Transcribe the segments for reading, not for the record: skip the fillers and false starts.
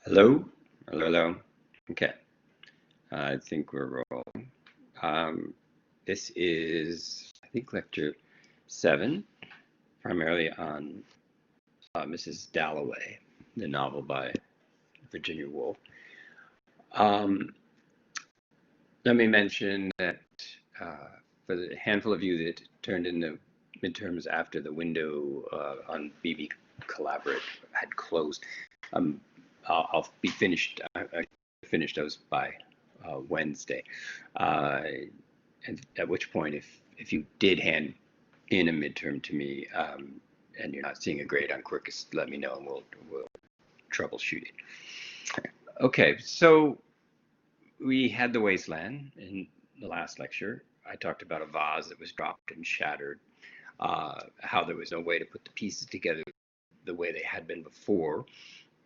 Hello, hello, hello. Okay, I think we're rolling. This is, I think, lecture 7, primarily on Mrs. Dalloway, the novel by Virginia Woolf. Um, Let me mention that for the handful of you that turned in the midterms after the window on BB Collaborate had closed, um, I'll be finished. I finished those by Wednesday, and at which point, if you did hand in a midterm to me and you're not seeing a grade on Quirkus, let me know and we'll troubleshoot it. Okay, so we had the Wasteland in the last lecture. I talked about a vase that was dropped and shattered, how there was no way to put the pieces together the way they had been before,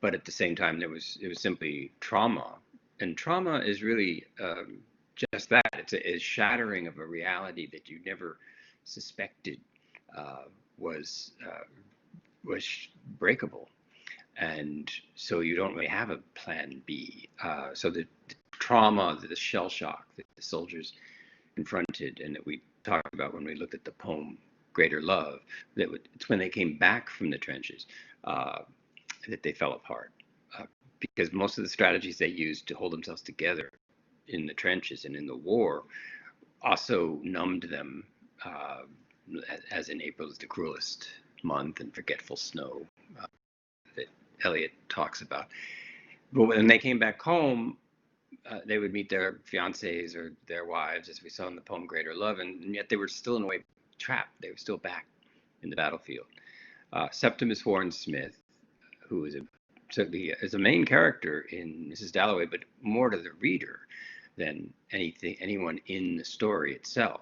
but at the same time it was simply trauma, and trauma is really just that. It's a shattering of a reality that you never suspected uh, was breakable, and so you don't really have a plan B. So the trauma, the shell shock that the soldiers confronted, and that we talked about when we looked at the poem Greater Love, it's when they came back from the trenches uh, that they fell apart. Because most of the strategies they used to hold themselves together in the trenches and in the war also numbed them, uh, as in April is the cruelest month and Forgetful Snow that Eliot talks about. But when they came back home, they would meet their fiancés or their wives, as we saw in the poem Greater Love, and yet they were still in a way trapped. They were still back in the battlefield. Septimus Warren Smith, who is certainly is a main character in Mrs. Dalloway, but more to the reader than anyone in the story itself.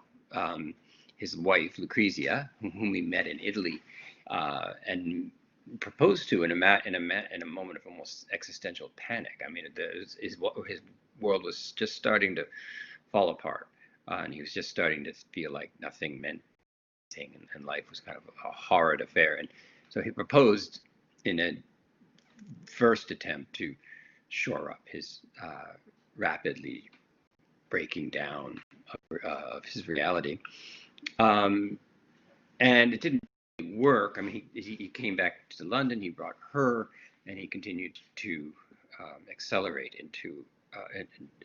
His wife Lucrezia, whom we met in Italy, and proposed to in a moment of almost existential panic. I mean, his world was just starting to fall apart, and he was just starting to feel like nothing meant anything, and life was kind of a horrid affair. And so he proposed in a first attempt to shore up his rapidly breaking down of his reality. Um, and it didn't work. I mean, he came back to London, he brought her, and he continued to accelerate into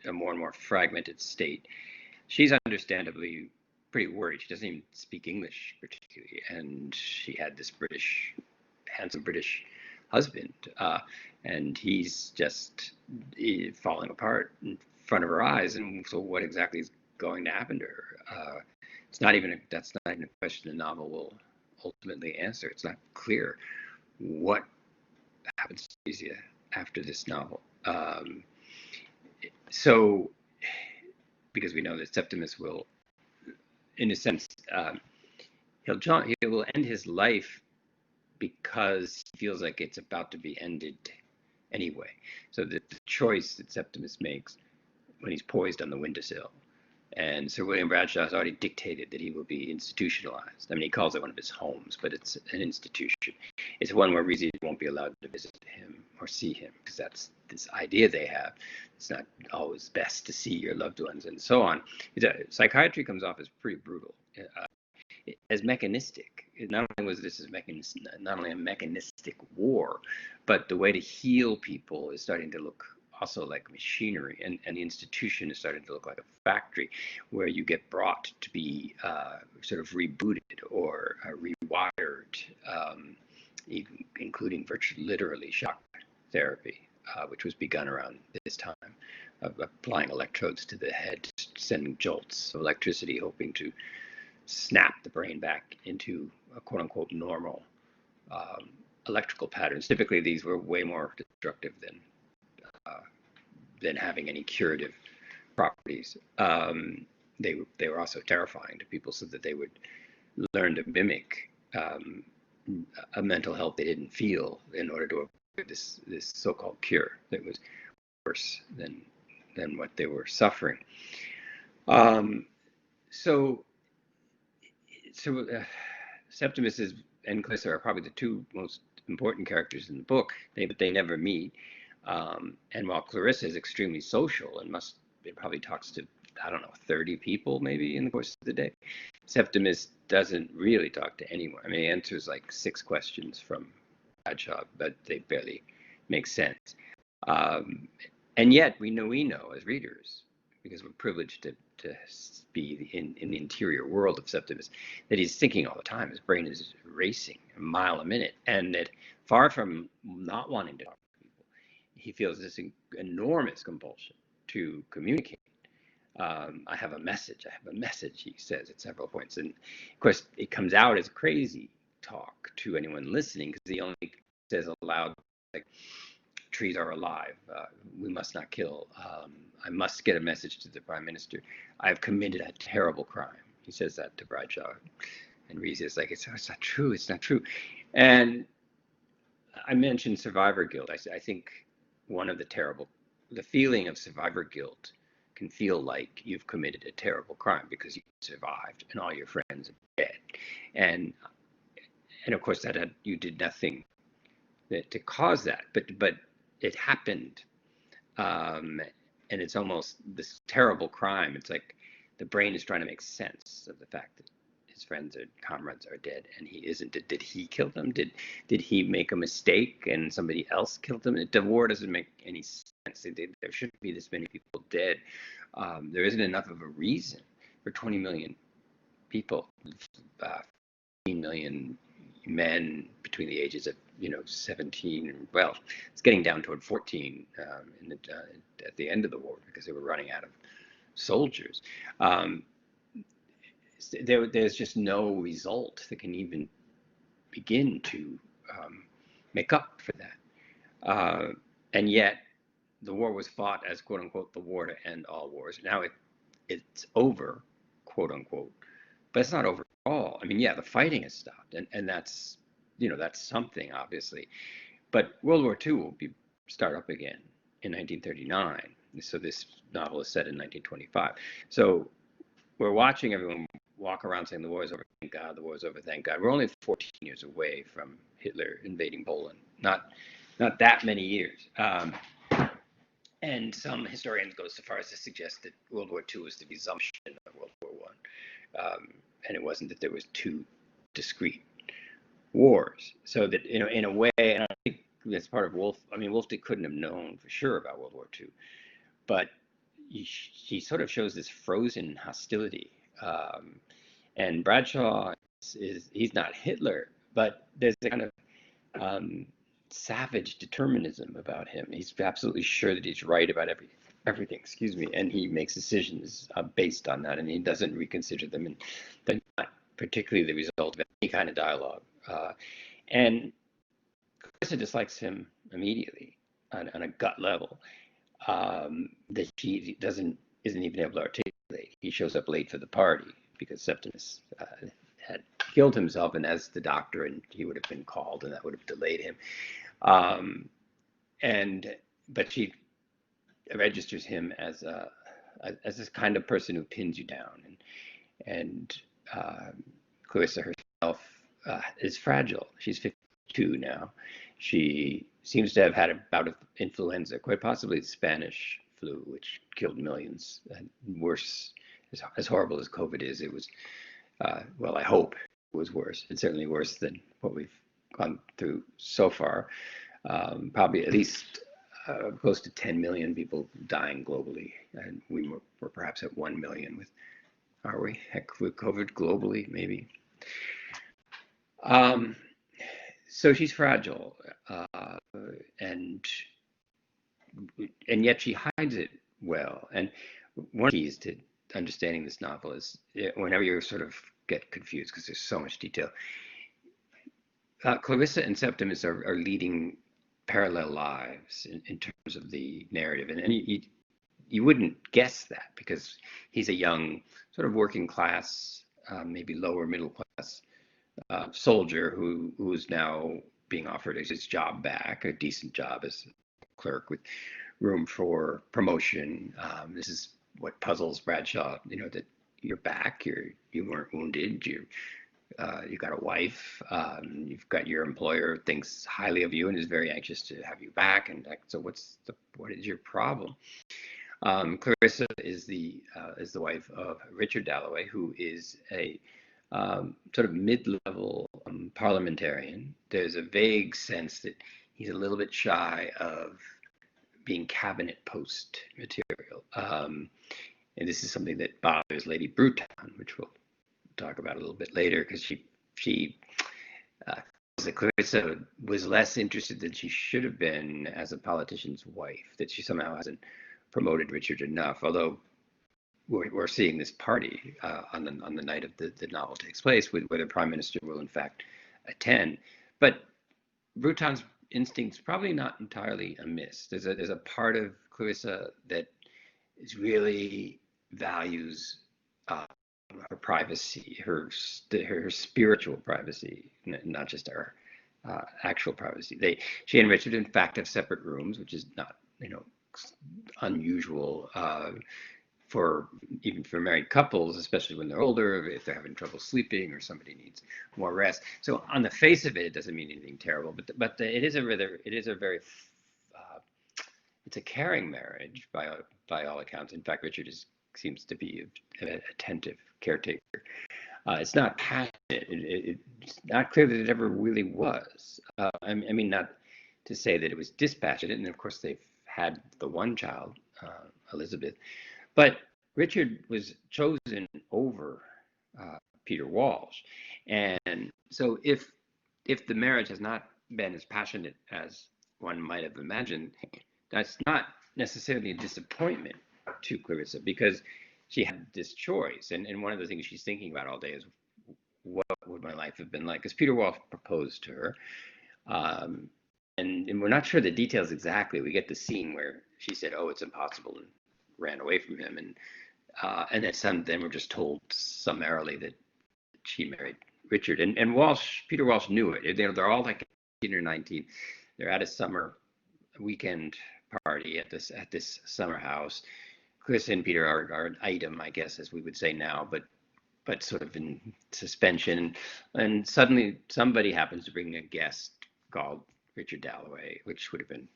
a more and more fragmented state. She's understandably pretty worried. She doesn't even speak English particularly, and she had this handsome British husband, and he's just falling apart in front of her eyes. And so, what exactly is going to happen to her? That's not even a question the novel will ultimately answer. It's not clear what happens to Elysia after this novel. So, because we know that Septimus will, in a sense, he will end his life because he feels like it's about to be ended anyway. So the choice that Septimus makes when he's poised on the windowsill, and Sir William Bradshaw has already dictated that he will be institutionalized. I mean, he calls it one of his homes, but it's an institution. It's one where Reezy won't be allowed to visit him or see him, because that's this idea they have. It's not always best to see your loved ones and so on. Psychiatry comes off as pretty brutal. As mechanistic. Not only was this not only a mechanistic war, but the way to heal people is starting to look also like machinery, and the institution is starting to look like a factory where you get brought to be sort of rebooted or rewired, including virtually literally shock therapy, which was begun around this time, of applying electrodes to the head, sending jolts of electricity, hoping to snap the brain back into a quote unquote normal electrical patterns. Typically, these were way more destructive than having any curative properties. They were also terrifying to people, so that they would learn to mimic a mental health they didn't feel in order to avoid this so-called cure that was worse than what they were suffering. So Septimus and Clarissa are probably the two most important characters in the book, but they never meet. And while Clarissa is extremely social and it probably talks to, I don't know, 30 people maybe in the course of the day, Septimus doesn't really talk to anyone. I mean, he answers like 6 questions from Bradshaw, but they barely make sense. Um, and yet we know as readers, because we're privileged to be in the interior world of Septimus, that he's thinking all the time. His brain is racing a mile a minute, and that far from not wanting to talk to people, he feels this enormous compulsion to communicate. I have a message. I have a message, he says at several points. And of course, it comes out as crazy talk to anyone listening because he only says aloud, like, trees are alive. We must not kill. I must get a message to the Prime Minister. I've committed a terrible crime. He says that to Bradshaw. And Reese is like, it's not true. It's not true. And I mentioned survivor guilt. I think one of the feeling of survivor guilt can feel like you've committed a terrible crime because you survived and all your friends are dead. And of course you did nothing to cause that, but it happened. And it's almost this terrible crime. It's like the brain is trying to make sense of the fact that his friends and comrades are dead and he isn't. Did he kill them? Did he make a mistake and somebody else killed them? The war doesn't make any sense. There shouldn't be this many people dead. There isn't enough of a reason for 20 million people, 15 million men between the ages of 17 and, well, it's getting down toward 14 at the end of the war because they were running out of soldiers. There's just no result that can even begin to make up for that. And yet the war was fought as, quote unquote, the war to end all wars. Now it's over, quote unquote, but it's not over at all. I mean, yeah, the fighting has stopped, and that's that's something, obviously. But World War II will start up again in 1939. So this novel is set in 1925. So we're watching everyone walk around saying the war is over, thank God, the war is over, thank God. We're only 14 years away from Hitler invading Poland. Not that many years. And some historians go so far as to suggest that World War II was the resumption of World War I. And it wasn't that there was 2 discrete wars. So that, in a way, and I think that's part of Woolf. I mean, Woolf couldn't have known for sure about World War II, but he sort of shows this frozen hostility. And Bradshaw he's not Hitler, but there's a kind of savage determinism about him. He's absolutely sure that he's right about everything, excuse me, and he makes decisions based on that, and he doesn't reconsider them, and they're not particularly the result of any kind of dialogue. And Clarissa dislikes him immediately on a gut level that she isn't even able to articulate. He shows up late for the party because Septimus had killed himself, and as the doctor, and he would have been called, and that would have delayed him. But she registers him as this kind of person who pins you down, and Clarissa herself is fragile. She's 52 now. She seems to have had a bout of influenza, quite possibly the Spanish flu, which killed millions. And worse, as horrible as COVID is, it was, well, I hope it was worse. It's certainly worse than what we've gone through so far. Probably at least close to 10 million people dying globally. And we were perhaps at 1 million with, are we? Heck, with COVID globally, maybe. So she's fragile, and yet she hides it well. And one of the keys to understanding this novel is whenever you sort of get confused because there's so much detail. Clarissa and Septimus are leading parallel lives in terms of the narrative, and you wouldn't guess that because he's a young, sort of working class, maybe lower middle class soldier who's now being offered his job back, a decent job as a clerk with room for promotion. This is what puzzles Bradshaw, that you're back, you weren't wounded, you've got a wife, you've got your employer thinks highly of you and is very anxious to have you back. And so, what is your problem? Clarissa is the wife of Richard Dalloway, who is a sort of mid-level parliamentarian. There's a vague sense that he's a little bit shy of being cabinet post material. And this is something that bothers Lady Bruton, which we'll talk about a little bit later, because she that Clarissa was less interested than she should have been as a politician's wife, that she somehow hasn't promoted Richard enough. Although we're seeing this party on the night of the novel takes place, where the prime minister will in fact attend. But Bruton's instinct's probably not entirely amiss. There's a part of Clarissa that is really values her privacy, her spiritual privacy, not just her actual privacy. She and Richard, in fact, have separate rooms, which is not unusual for even for married couples, especially when they're older, if they're having trouble sleeping or somebody needs more rest. So on the face of it, it doesn't mean anything terrible, but it is a very it's a caring marriage by all accounts. In fact, Richard seems to be an attentive caretaker. It's not passionate. It's not clear that it ever really was. I mean, not to say that it was dispassionate, and of course they've had the one child, Elizabeth, but Richard was chosen over Peter Walsh, and so if the marriage has not been as passionate as one might have imagined, that's not necessarily a disappointment to Clarissa, because she had this choice, and one of the things she's thinking about all day is, what would my life have been like? Because Peter Walsh proposed to her, and we're not sure the details exactly. We get the scene where she said, "Oh, it's impossible," and ran away from him, and then we're just told summarily that she married Richard. And Peter Walsh knew it. They're all like 18 or 19. They're at a summer weekend party at this summer house. Chris and Peter are an item, I guess, as we would say now, but sort of in suspension. And suddenly somebody happens to bring a guest called Richard Dalloway, which would have been,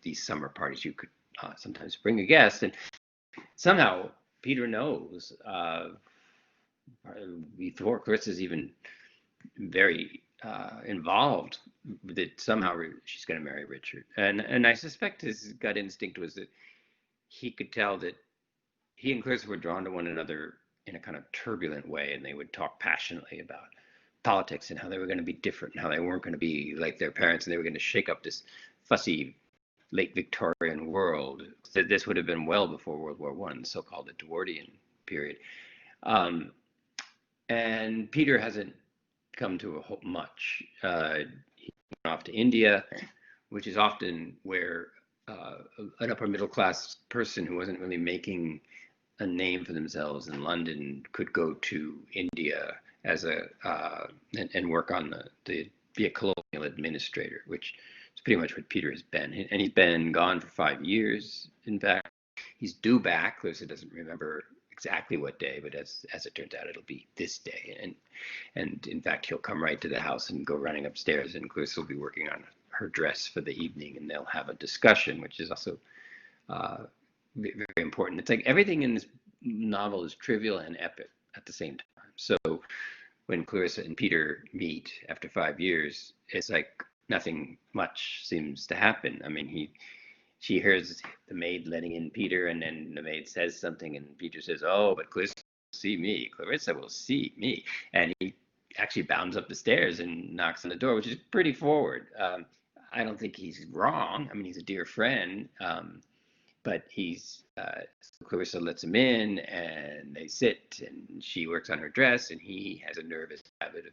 these summer parties, you could sometimes bring a guest. And somehow Peter knows, before Chris is even very involved, that somehow she's going to marry Richard. And I suspect his gut instinct was that he could tell that he and Clarissa were drawn to one another in a kind of turbulent way, and they would talk passionately about politics and how they were going to be different and how they weren't going to be like their parents, and they were going to shake up this fussy late Victorian world. That this would have been well before World War I, so-called Edwardian period. And Peter hasn't come to much. He went off to India, which is often where an upper middle class person who wasn't really making a name for themselves in London could go to India as and work on be a colonial administrator, which is pretty much what Peter has been. And he's been gone for 5 years. In fact, he's due back. Clarissa doesn't remember exactly what day, but as it turns out, it'll be this day. And in fact, he'll come right to the house and go running upstairs, and Clarissa will be working on her dress for the evening, and they'll have a discussion, which is also very important. It's like everything in this novel is trivial and epic at the same time. So when Clarissa and Peter meet after 5 years, it's like nothing much seems to happen. I mean, she hears the maid letting in Peter, and then the maid says something, and Peter says, "Oh, but Clarissa will see me. Clarissa will see me." And he actually bounds up the stairs and knocks on the door, which is pretty forward. I don't think he's wrong. I mean, he's a dear friend, but Clarissa lets him in, and they sit, and she works on her dress, and he has a nervous habit of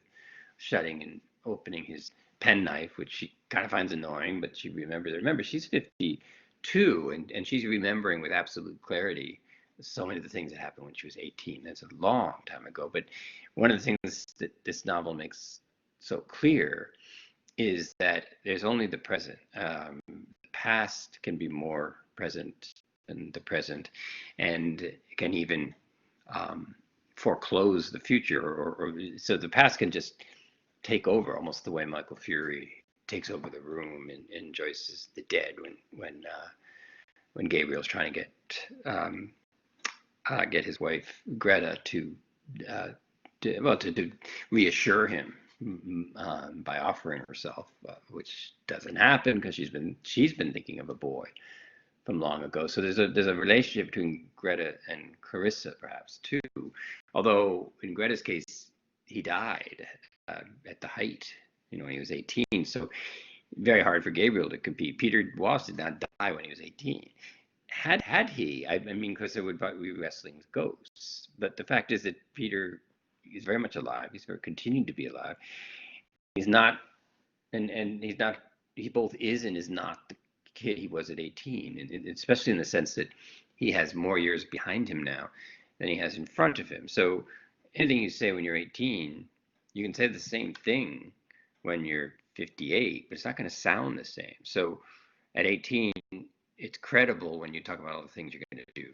shutting and opening his penknife, which she kind of finds annoying, but she remembers. Remember, she's 52, and she's remembering with absolute clarity so many of the things that happened when she was 18. That's a long time ago. But one of the things that this novel makes so clear is that there's only the present. The past can be more present than the present, and can even foreclose the future, or so the past can just take over, almost the way Michael Fury takes over the room in Joyce's The Dead when Gabriel's trying to get his wife Greta uh, to reassure him by offering herself, which doesn't happen because she's been thinking of a boy from long ago. So there's a relationship between Greta and Clarissa, perhaps too. Although in Greta's case, he died at the height, when he was 18. So very hard for Gabriel to compete. Peter Walsh did not die when he was 18. Had he, I mean, because there would probably be wrestling with ghosts. But the fact is that Peter is very much alive. He's continuing to be alive. He's not, and he's not. He both is and is not the kid he was at 18, and especially in the sense that he has more years behind him now than he has in front of him. So anything you say when you're 18, you can say the same thing when you're 58, but it's not going to sound the same. So at 18, it's credible when you talk about all the things you're going to do.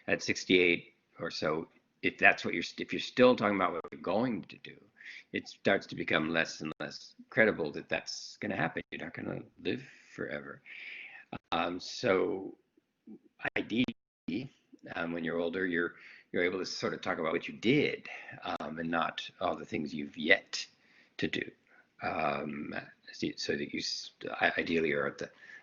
At 68 or so, if you're still talking about what you're going to do, it starts to become less and less credible that that's going to happen. You're not going to live forever. So ideally, when you're older, you're able to sort of talk about what you did, and not all the things you've yet to do. So that you ideally are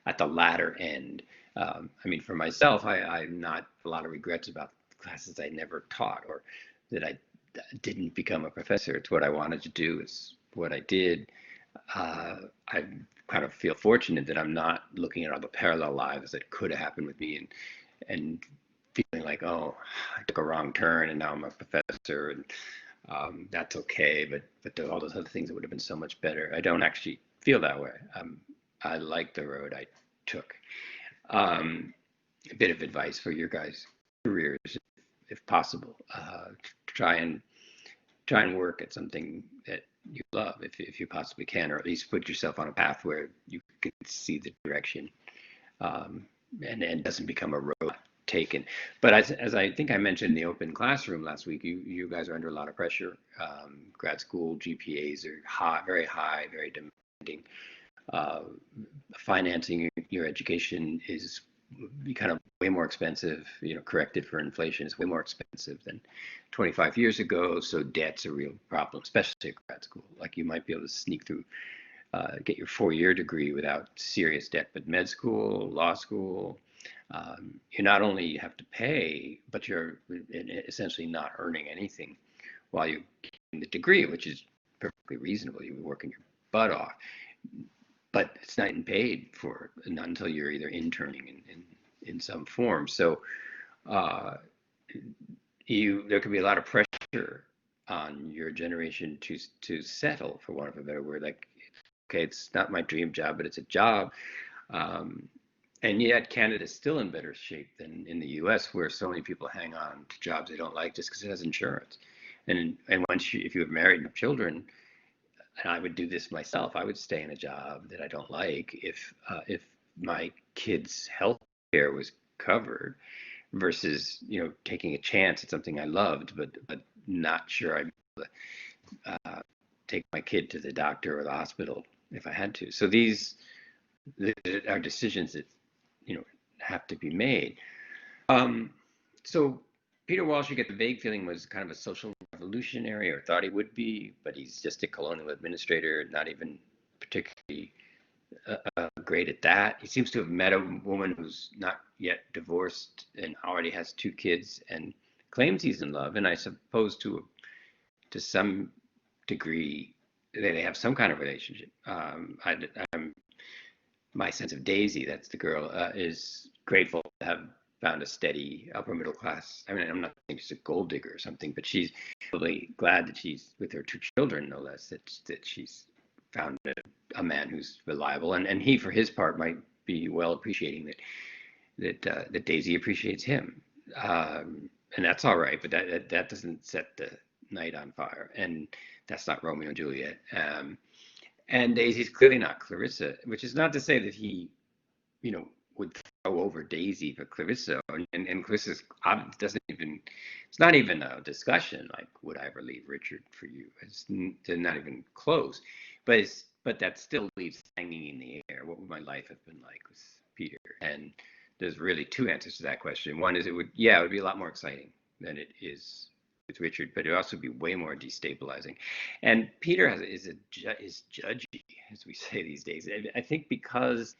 at the latter end. I mean, for myself, I'm not a lot of regrets about classes I never taught or that I didn't become a professor. It's what I wanted to do. It's what I did. I kind of feel fortunate that I'm not looking at all the parallel lives that could have happened with me and feeling like, oh, I took a wrong turn and now I'm a professor, and that's okay. But there are all those other things that would have been so much better. I don't actually feel that way. I like the road I took. A bit of advice for your guys' careers, if possible. Try and work at something that you love, if you possibly can, or at least put yourself on a path where you can see the direction, and doesn't become a road taken. But as I think I mentioned in the open classroom last week, you guys are under a lot of pressure. Grad school GPAs are high, very demanding. Financing your education is kind of way more expensive, corrected for inflation. It's way more expensive than 25 years ago. So debt's a real problem, especially at grad school. Like you might be able to sneak through, get your 4-year degree without serious debt, but med school, law school, you not only have to pay, but you're essentially not earning anything while you're getting the degree, which is perfectly reasonable. You're working your butt off. But it's not even paid for until you're either interning in some form. So there could be a lot of pressure on your generation to settle, for want of a better word. Like, okay, it's not my dream job, but it's a job. And yet Canada's still in better shape than in the US, where so many people hang on to jobs they don't like just because it has insurance. And if you have married and have children, and I would do this myself, I would stay in a job that I don't like if my kids' health care was covered, versus taking a chance at something I loved but not sure I'd be able to take my kid to the doctor or the hospital if I had to. So these are decisions that have to be made. So Peter Walsh, you get the vague feeling, was kind of a social revolutionary, or thought he would be, but he's just a colonial administrator, not even particularly great at that. He seems to have met a woman who's not yet divorced and already has 2 kids and claims he's in love. And I suppose to some degree they have some kind of relationship. My sense of Daisy, that's the girl, is grateful to have found a steady upper middle class. I mean, I'm not saying she's a gold digger or something, but she's probably glad that she's with her 2 children, no less, that she's found a man who's reliable, and he, for his part, might be well appreciating that Daisy appreciates him, and that's all right. But that doesn't set the night on fire, and that's not Romeo and Juliet. And Daisy's clearly not Clarissa, which is not to say that he, would so over Daisy for Clarissa, and Clarissa's doesn't even, it's not even a discussion like, would I ever leave Richard for you? They're not even close, but that still leaves hanging in the air. What would my life have been like with Peter? And there's really two answers to that question. One is it would be a lot more exciting than it is with Richard, but it would also be way more destabilizing. And Peter is judgy, as we say these days. I think because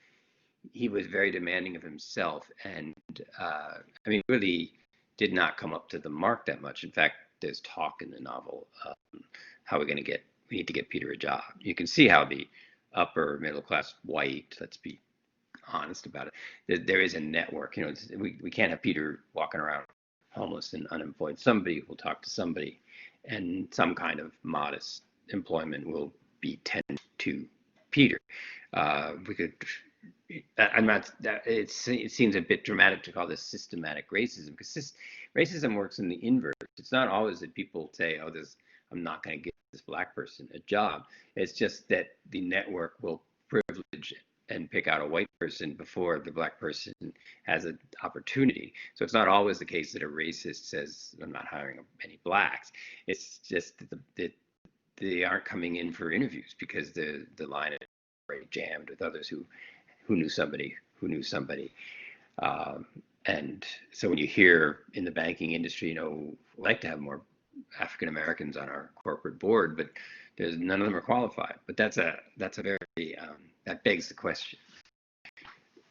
he was very demanding of himself, and I mean, really did not come up to the mark that much. In fact, there's talk in the novel how we need to get Peter a job. You can see how the upper middle class white, let's be honest about it, there is a network. You know, we can't have Peter walking around homeless and unemployed. Somebody will talk to somebody, and some kind of modest employment will be tended to Peter. We could. I'm not. It seems a bit dramatic to call this systematic racism, because racism works in the inverse. It's not always that people say, "Oh, I'm not going to give this black person a job." It's just that the network will privilege and pick out a white person before the black person has an opportunity. So it's not always the case that a racist says, "I'm not hiring any blacks." It's just that they aren't coming in for interviews because the line is already jammed with others who knew somebody who knew somebody. And so when you hear in the banking industry, you know, we'd like to have more African Americans on our corporate board, but none of them are qualified. But that's a very that begs the question.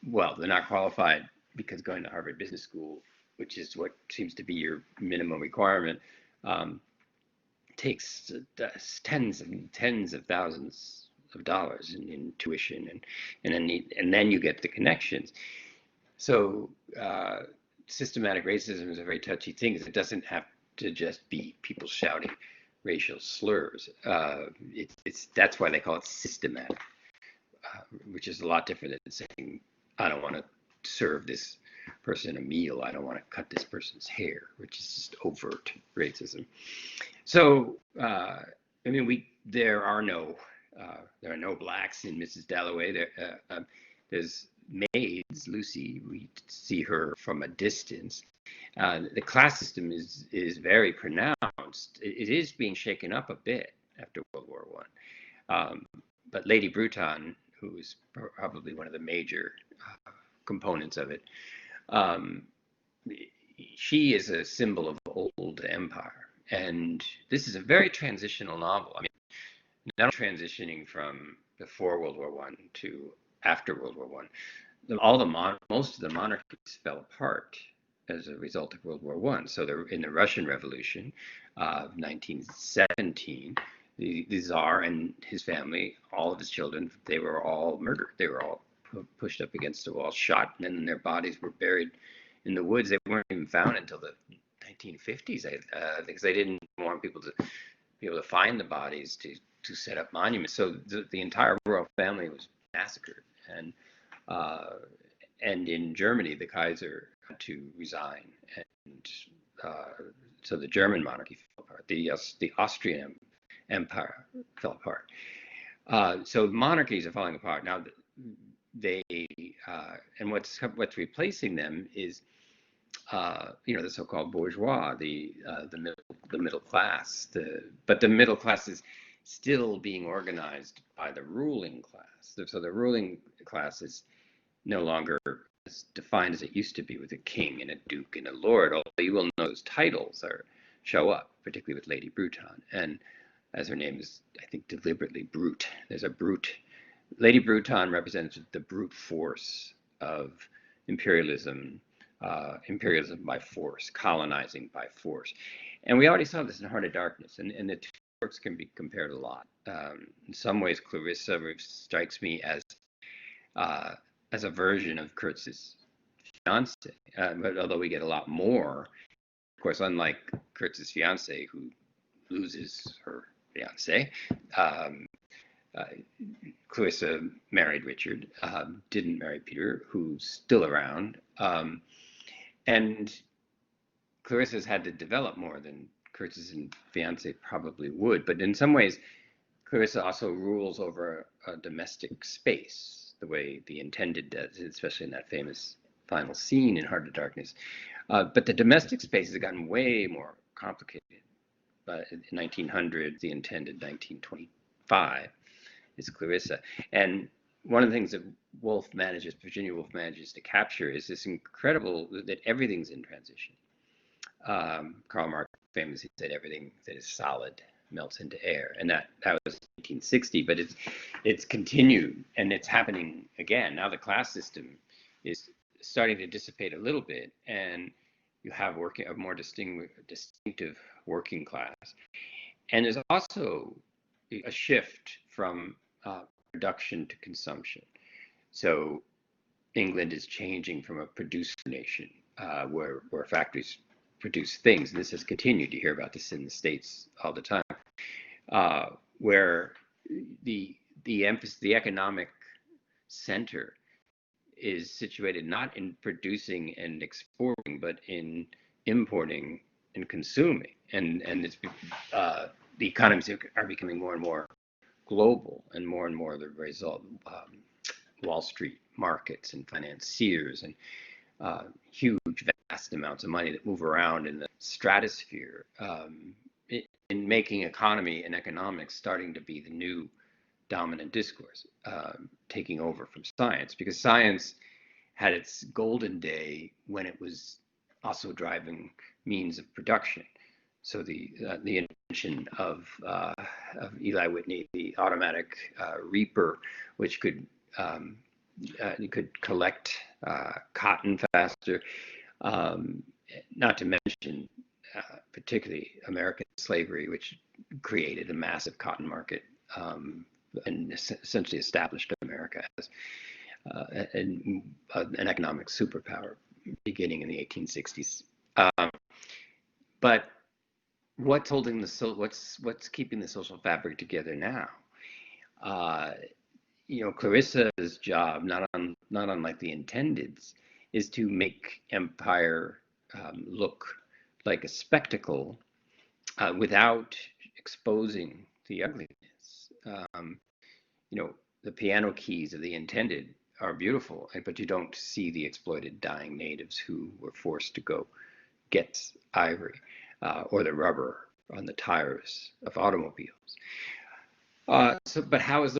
Well, they're not qualified because going to Harvard Business School, which is what seems to be your minimum requirement, takes tens of thousands of dollars in tuition, and then you get the connections. So systematic racism is a very touchy thing, because it doesn't have to just be people shouting racial slurs. That's why they call it systematic, which is a lot different than saying, I don't want to serve this person a meal, I don't want to cut this person's hair, which is just overt racism. So I mean, there are no blacks in Mrs. Dalloway. There's maids, Lucy. We see her from a distance. The class system is very pronounced. It is being shaken up a bit after World War I. But Lady Bruton, who is probably one of the major components of it, she is a symbol of old empire. And this is a very transitional novel. I mean, not transitioning from before World War I to after World War I. Most of the monarchies fell apart as a result of World War I. So in the Russian Revolution of 1917, the Tsar and his family, all of his children, they were all murdered. They were all pushed up against the wall, shot, and then their bodies were buried in the woods. They weren't even found until the 1950s, because they didn't want people to be able to find the bodies to set up monuments. So the entire royal family was massacred, and in Germany, the Kaiser had to resign, and so the German monarchy fell apart. The Austrian Empire fell apart. So monarchies are falling apart now. And what's replacing them is the so-called bourgeois, the middle class. But the middle class is still being organized by the ruling class. So the ruling class is no longer as defined as it used to be, with a king and a duke and a lord. Although you will know those titles show up, particularly with Lady Bruton, and as her name is, I think, deliberately brute. There's a brute. Lady Bruton represents the brute force of imperialism. Imperialism by force, colonizing by force. And we already saw this in Heart of Darkness, and the two works can be compared a lot. In some ways, Clarissa strikes me as a version of Kurtz's fiance, but although we get a lot more, of course, unlike Kurtz's fiance, who loses her fiance, Clarissa married Richard, didn't marry Peter, who's still around. And Clarissa's had to develop more than Kurtz's fiance probably would. But in some ways, Clarissa also rules over a domestic space, the way the Intended does, especially in that famous final scene in Heart of Darkness. But the domestic space has gotten way more complicated. But in 1900, the intended 1925 is Clarissa. And one of the things that Virginia Woolf manages to capture is this incredible, that everything's in transition. Karl Marx famously said everything that is solid melts into air, and that was 1860, but it's continued, and it's happening again. Now the class system is starting to dissipate a little bit, and you have a more distinctive working class. And there's also a shift from production to consumption. So England is changing from a producer nation where factories produce things, and this has continued. You hear about this in the States all the time, where the emphasis, the economic center is situated not in producing and exporting, but in importing and consuming. And it's the economies are becoming more and more global, and more the result. Wall Street markets and financiers and huge, vast amounts of money that move around in the stratosphere, in making economy and economics starting to be the new dominant discourse, taking over from science, because science had its golden day when it was also driving means of production. So the invention of Eli Whitney, the automatic reaper, which could you could collect cotton faster, not to mention particularly American slavery, which created a massive cotton market and essentially established America as an economic superpower beginning in the 1860s. But what's holding what's keeping the social fabric together now? Clarissa's job, not unlike the Intended's, is to make empire look like a spectacle without exposing the ugliness. The piano keys of the Intended are beautiful, but you don't see the exploited dying natives who were forced to go get ivory or the rubber on the tires of automobiles. But how is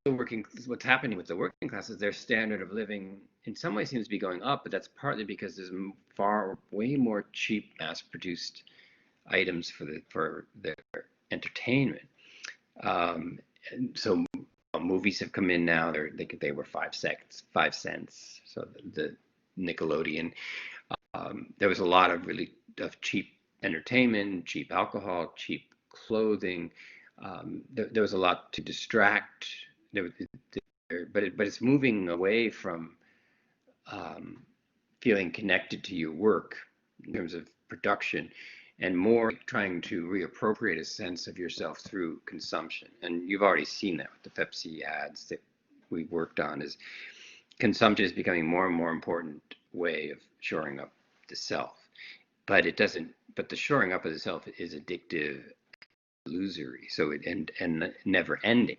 what's happening with the working classes? Their standard of living in some ways seems to be going up, but that's partly because there's way more cheap mass-produced items for their entertainment. And so movies have come in now. They were 5 cents. So the Nickelodeon. There was a lot of cheap entertainment, cheap alcohol, cheap clothing. There was a lot to distract, but it's moving away from feeling connected to your work in terms of production, and more trying to reappropriate a sense of yourself through consumption. And you've already seen that with the Pepsi ads that we worked on. Is consumption is becoming more and more important way of shoring up the self, but the shoring up of the self is addictive, illusory, and never ending,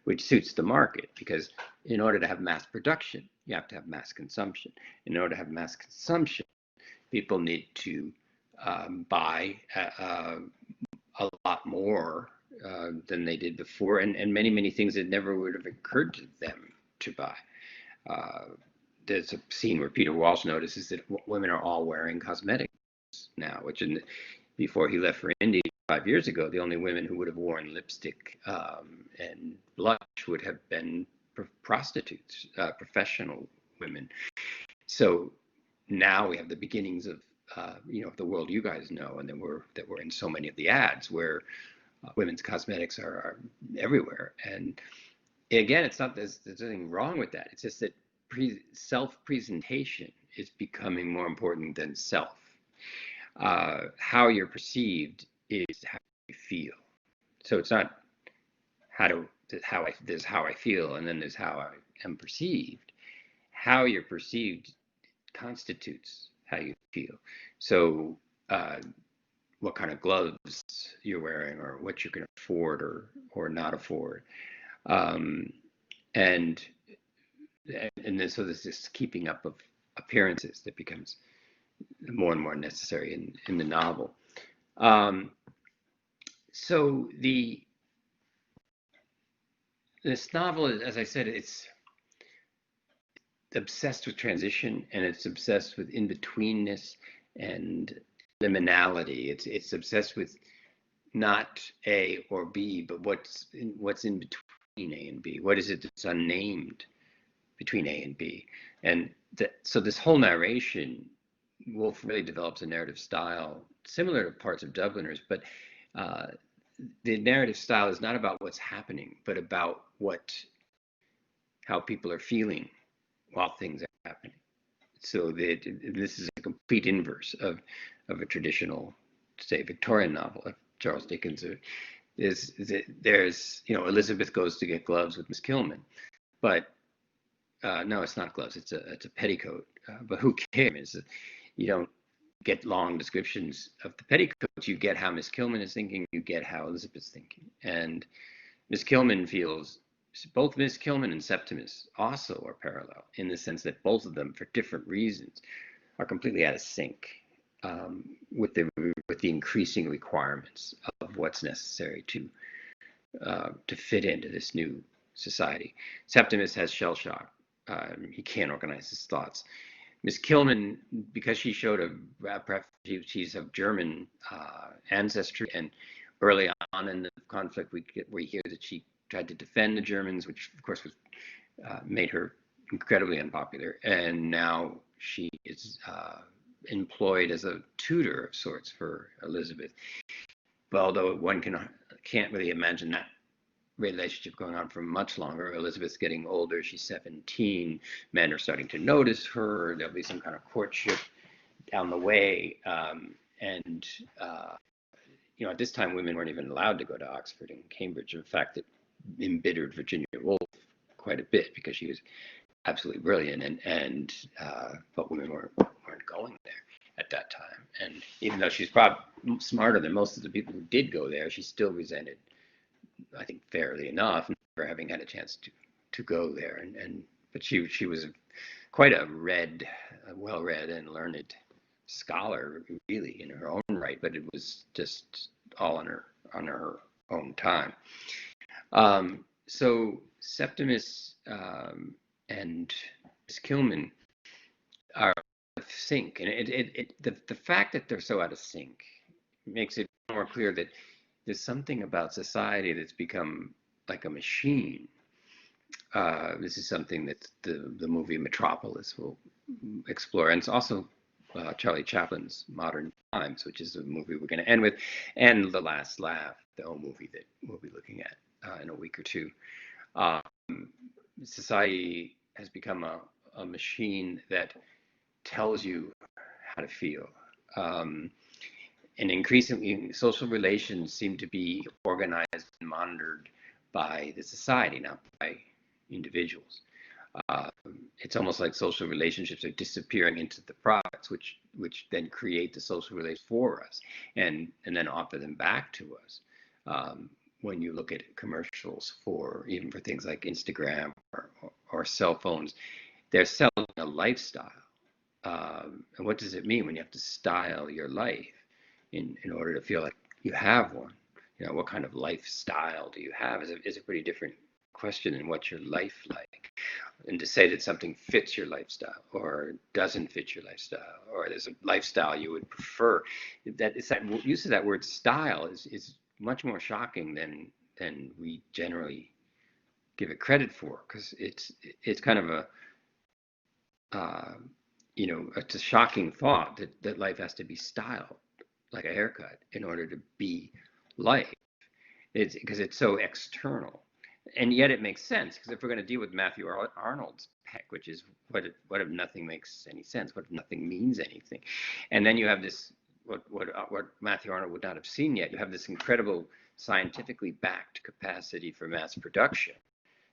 which suits the market, because in order to have mass production, you have to have mass consumption. In order to have mass consumption, people need to buy a lot more than they did before, and many things that never would have occurred to them to buy. There's a scene where Peter Walsh notices that women are all wearing cosmetics now, which before he left for India 5 years ago, the only women who would have worn lipstick and blush would have been prostitutes, professional women. So now we have the beginnings of the world you guys know, and that were in so many of the ads, where women's cosmetics are everywhere. And again, it's not there's nothing wrong with that. It's just that self-presentation is becoming more important than self. How you're perceived is how you feel. So it's not there's how I feel, and then there's how I am perceived. How you're perceived constitutes how you feel. So what kind of gloves you're wearing, or what you can afford or not afford, and then so there's this keeping up of appearances that becomes more and more necessary in the novel. Um, so this novel, as I said, it's obsessed with transition, and it's obsessed with in-betweenness and liminality. It's obsessed with not A or B, but what's in between A and B. What is it that's unnamed between A and B? And so this whole narration, Woolf really develops a narrative style similar to parts of Dubliners, but uh, the narrative style is not about what's happening, but about how people are feeling while things are happening. So this is a complete inverse of a traditional, say, Victorian novel of Charles Dickens. There's Elizabeth goes to get gloves with Miss Killman, but no, it's not gloves. It's a petticoat. But who cares? You don't get long descriptions of the petticoats. You get how Miss Killman is thinking. You get how Elizabeth's thinking, and Miss Killman feels. Both Miss Killman and Septimus also are parallel in the sense that both of them, for different reasons, are completely out of sync with the increasing requirements of what's necessary to fit into this new society. Septimus has shell shock. He can't organize his thoughts. Miss Killman, because she showed she's of German ancestry, and early on in the conflict, we hear that she tried to defend the Germans, which of course was made her incredibly unpopular. And now she is employed as a tutor of sorts for Elizabeth. But although one can't really imagine that relationship going on for much longer. Elizabeth's getting older. She's 17. Men are starting to notice her. There'll be some kind of courtship down the way. And at this time, women weren't even allowed to go to Oxford and Cambridge. In fact, it embittered Virginia Woolf quite a bit because she was absolutely brilliant, but women weren't going there at that time. And even though she's probably smarter than most of the people who did go there, she still resented, I think fairly enough, never having had a chance to go there. But she was quite a well-read and learned scholar, really, in her own right. But it was just all on her own time. So Septimus and Miss Killman are out of sync, and the fact that they're so out of sync makes it more clear that there's something about society that's become like a machine. This is something that the movie Metropolis will explore, and it's also Charlie Chaplin's Modern Times, which is the movie we're going to end with, and The Last Laugh, the old movie that we'll be looking at in a week or two. Society has become a machine that tells you how to feel. And increasingly, social relations seem to be organized and monitored by the society, not by individuals. It's almost like social relationships are disappearing into the products, which then create the social relations for us, and then offer them back to us. When you look at commercials even for things like Instagram or cell phones, they're selling a lifestyle. And what does it mean when you have to style your life in order to feel like you have one? What kind of lifestyle do you have is a pretty different question than what's your life like. And to say that something fits your lifestyle or doesn't fit your lifestyle, or there's a lifestyle you would prefer, that use of that word style is much more shocking than we generally give it credit for, because it's kind of it's a shocking thought that life has to be styled like a haircut in order to be life. It's because it's so external, and yet it makes sense, because if we're going to deal with Matthew Arnold's peck, which is what if nothing makes any sense? What if nothing means anything? And then you have this what Matthew Arnold would not have seen yet. You have this incredible scientifically backed capacity for mass production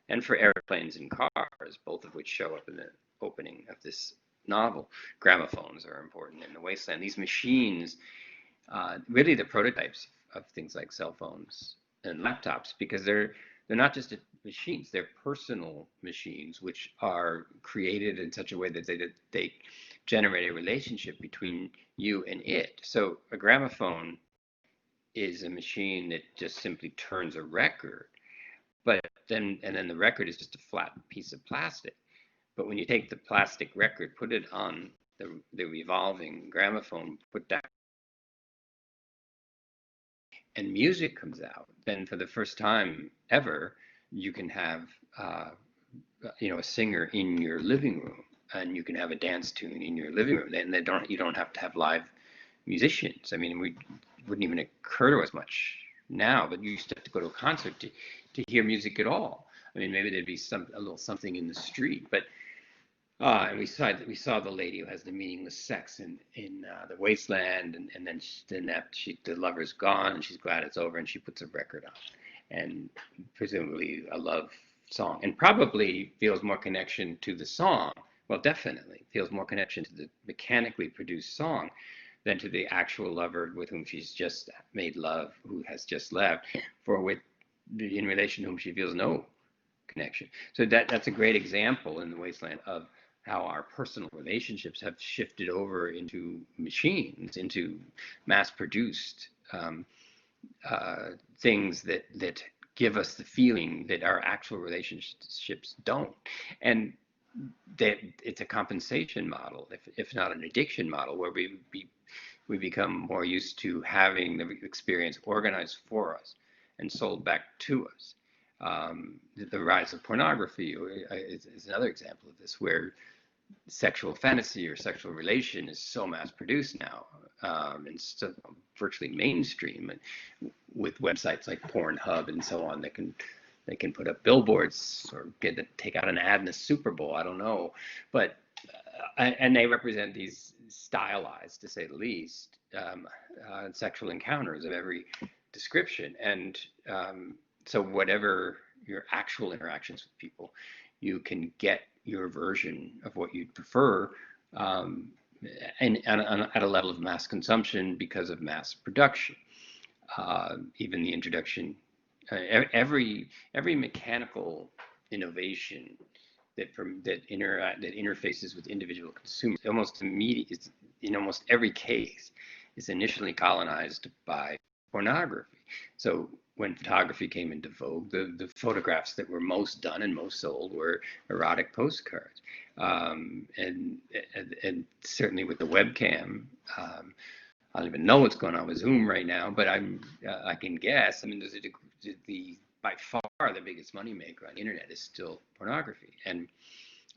and for airplanes and cars, both of which show up in the opening of this novel. Gramophones are important in the Wasteland. These machines, really the prototypes of things like cell phones and laptops, because they're they're not just machines, they're personal machines, which are created in such a way that they generate a relationship between you and it. So a gramophone is a machine that just simply turns a record, but then the record is just a flat piece of plastic. But when you take the plastic record, put it on the revolving gramophone, put that, and music comes out, then for the first time ever, you can have a singer in your living room, and you can have a dance tune in your living room. And you don't have to have live musicians. I mean, we wouldn't even occur to us much now, but you used to have to go to a concert to hear music at all. I mean, maybe there'd be a little something in the street, but and we saw the lady who has the meaningless sex in the Wasteland, and then the lover's gone, and she's glad it's over, and she puts a record on, and presumably a love song, and probably feels more connection to the song. Well, definitely feels more connection to the mechanically produced song than to the actual lover with whom she's just made love, who has just left, in relation to whom she feels no connection. So that's a great example in the Wasteland of how our personal relationships have shifted over into machines, into mass-produced things that give us the feeling that our actual relationships don't. And that it's a compensation model, if not an addiction model, where we become more used to having the experience organized for us and sold back to us. The rise of pornography is another example of this, where sexual fantasy or sexual relation is so mass produced now, and so virtually mainstream, and with websites like Pornhub and so on, they can put up billboards or take out an ad in the Super Bowl. I don't know, but and they represent these stylized, to say the least, sexual encounters of every description. And so whatever your actual interactions with people, you can get your version of what you'd prefer, and at a level of mass consumption because of mass production. Even the introduction, every mechanical innovation that interfaces with individual consumers, almost immediately, in almost every case, is initially colonized by pornography. So when photography came into vogue, the photographs that were most done and most sold were erotic postcards, and certainly with the webcam. I don't even know what's going on with Zoom right now, but I can guess. I mean, by far the biggest moneymaker on the internet is still pornography, and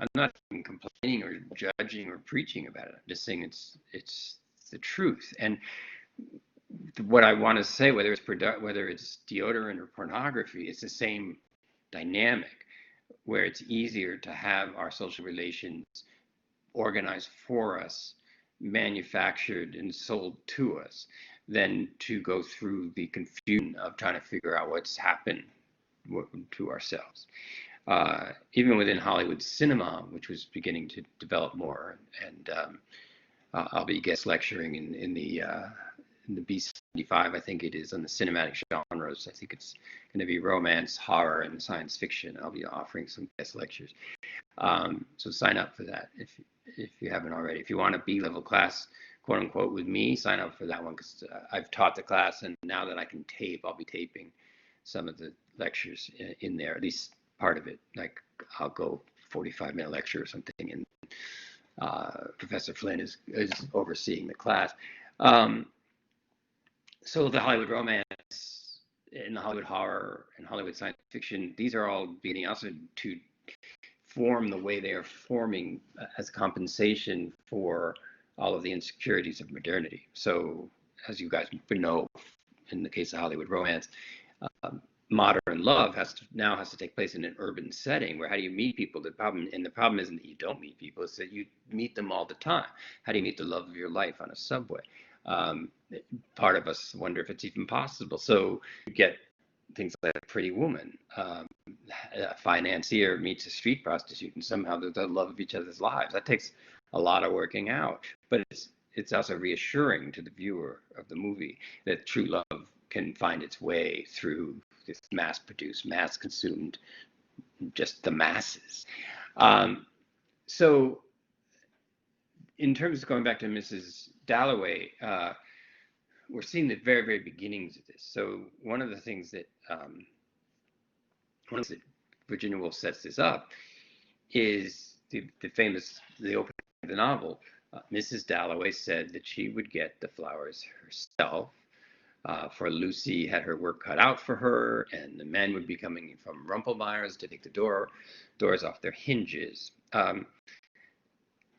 I'm not even complaining or judging or preaching about it. I'm just saying it's the truth. And what I want to say, whether it's deodorant or pornography, it's the same dynamic, where it's easier to have our social relations organized for us, manufactured and sold to us, than to go through the confusion of trying to figure out what's happened to ourselves. Even within Hollywood cinema, which was beginning to develop more, and I'll be guest lecturing in the B75, I think it is, on the cinematic genres. I think it's going to be romance, horror, and science fiction. I'll be offering some guest lectures. So sign up for that if you haven't already. If you want a B-level class, quote unquote, with me, sign up for that one, because I've taught the class, and now that I can tape, I'll be taping some of the lectures in there, at least part of it. Like I'll go 45-minute lecture or something, and Professor Flynn is overseeing the class. So the Hollywood romance and the Hollywood horror and Hollywood science fiction, these are all beginning also to form the way they are forming as compensation for all of the insecurities of modernity. So as you guys know, in the case of Hollywood romance, modern love now has to take place in an urban setting, where how do you meet people? The problem isn't that you don't meet people, it's that you meet them all the time. How do you meet the love of your life on a subway? Part of us wonder if it's even possible. So you get things like Pretty Woman. A financier meets a street prostitute, and somehow they're the love of each other's lives. That takes a lot of working out, but it's also reassuring to the viewer of the movie that true love can find its way through this mass-produced, mass-consumed, just the masses. So in terms of going back to Mrs. Dalloway, we're seeing the very, very beginnings of this. So one of the things that Virginia Woolf sets this up is the opening of the novel. Mrs. Dalloway said that she would get the flowers herself, for Lucy had her work cut out for her, and the men would be coming from Rumpelmeyer's to take the doors off their hinges.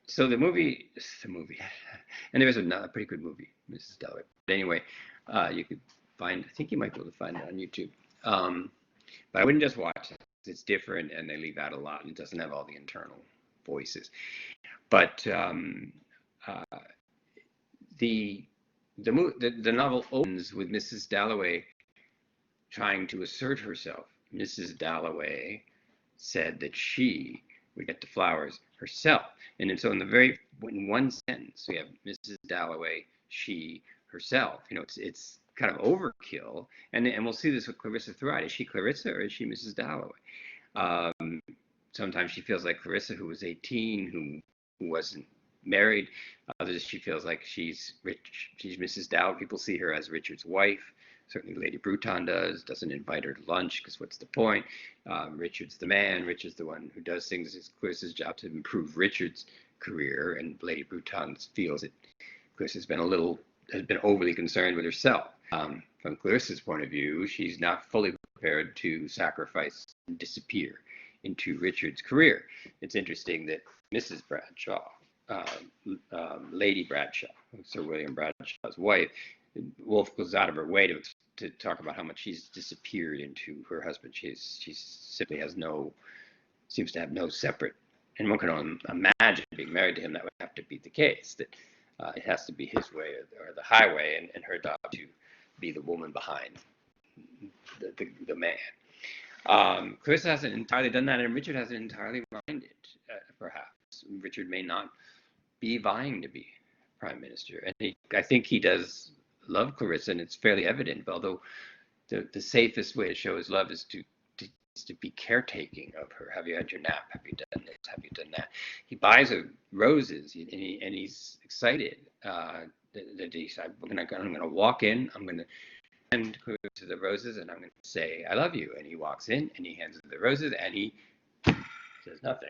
So the movie, and there was a pretty good movie, Mrs. Dalloway. But anyway, you could find, I think you might be able to find it on YouTube. But I wouldn't just watch it. It's different, and they leave out a lot, and it doesn't have all the internal voices. But the novel opens with Mrs. Dalloway trying to assert herself. Mrs. Dalloway said that she would get the flowers herself. And so in one sentence, we have Mrs. Dalloway, she, herself. It's kind of overkill. And we'll see this with Clarissa throughout. Is she Clarissa or is she Mrs. Dalloway? Sometimes she feels like Clarissa, who was 18, who wasn't married. Others, she feels like she's Mrs. Dalloway. People see her as Richard's wife. Certainly Lady Bruton doesn't invite her to lunch because what's the point? Richard's the man. Richard's the one who does things. It's Clarissa's job to improve Richard's career, and Lady Bruton feels that Clarissa's has been overly concerned with herself. From Clarissa's point of view, she's not fully prepared to sacrifice and disappear into Richard's career. It's interesting that Mrs. Bradshaw, Lady Bradshaw, Sir William Bradshaw's wife, Woolf goes out of her way to talk about how much she's disappeared into her husband. She simply seems to have no separate, and one can only imagine being married to him, that would have to be the case, that it has to be his way or the highway, and her job to be the woman behind the man. Clarissa hasn't entirely done that, and Richard hasn't entirely minded, perhaps. Richard may not be vying to be prime minister, and I think he does love Clarissa, and it's fairly evident, although the safest way to show his love is to be caretaking of her. Have you had your nap? Have you done this? Have you done that? He buys her roses, and he's excited that he said, I'm going to walk in, I'm going to hand Clarissa the roses, and I'm going to say, I love you. And he walks in, and he hands her the roses, and he says nothing,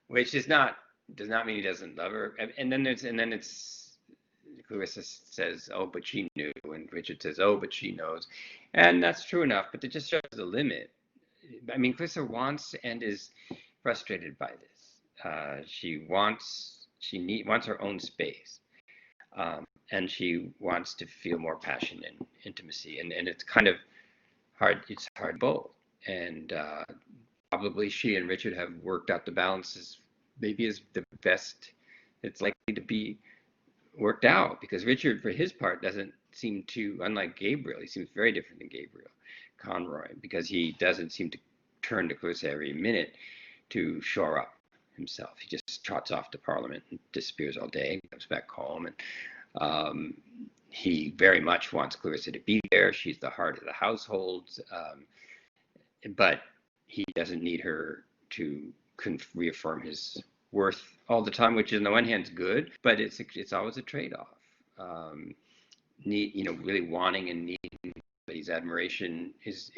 which does not mean he doesn't love her. And then it's Clarissa says, oh, but she knew, and Richard says, oh, but she knows, and that's true enough, but it just shows the limit. I mean, Clarissa wants and is frustrated by this. She wants her own space, and she wants to feel more passion and intimacy, and it's kind of hard. It's hard both, and probably she and Richard have worked out the balances maybe as the best it's likely to be worked out, because Richard, for his part, doesn't seem to, unlike Gabriel, he seems very different than Gabriel Conroy, because he doesn't seem to turn to Clarissa every minute to shore up himself. He just trots off to Parliament and disappears all day and comes back home, and he very much wants Clarissa to be there. She's the heart of the household, but he doesn't need her to reaffirm his worth all the time, which on the one hand is good, but it's always a trade-off. Really wanting and needing somebody's admiration is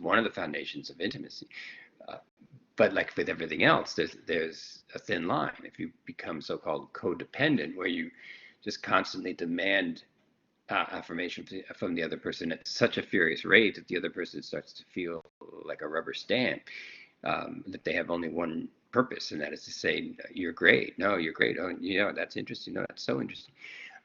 one of the foundations of intimacy. But like with everything else, there's a thin line. If you become so-called codependent, where you just constantly demand affirmation from the other person at such a furious rate that the other person starts to feel like a rubber stamp, that they have only one purpose, and that is to say, you're great. No, you're great. Oh, that's interesting. No, that's so interesting.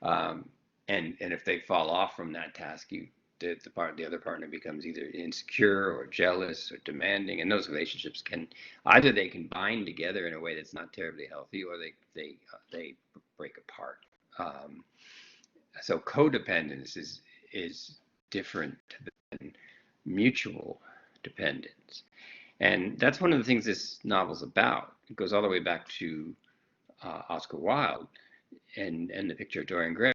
And if they fall off from that task, the other partner becomes either insecure or jealous or demanding, and those relationships can bind together in a way that's not terribly healthy, or they break apart. So codependence is different than mutual dependence. And that's one of the things this novel's about. It goes all the way back to Oscar Wilde and the picture of Dorian Gray.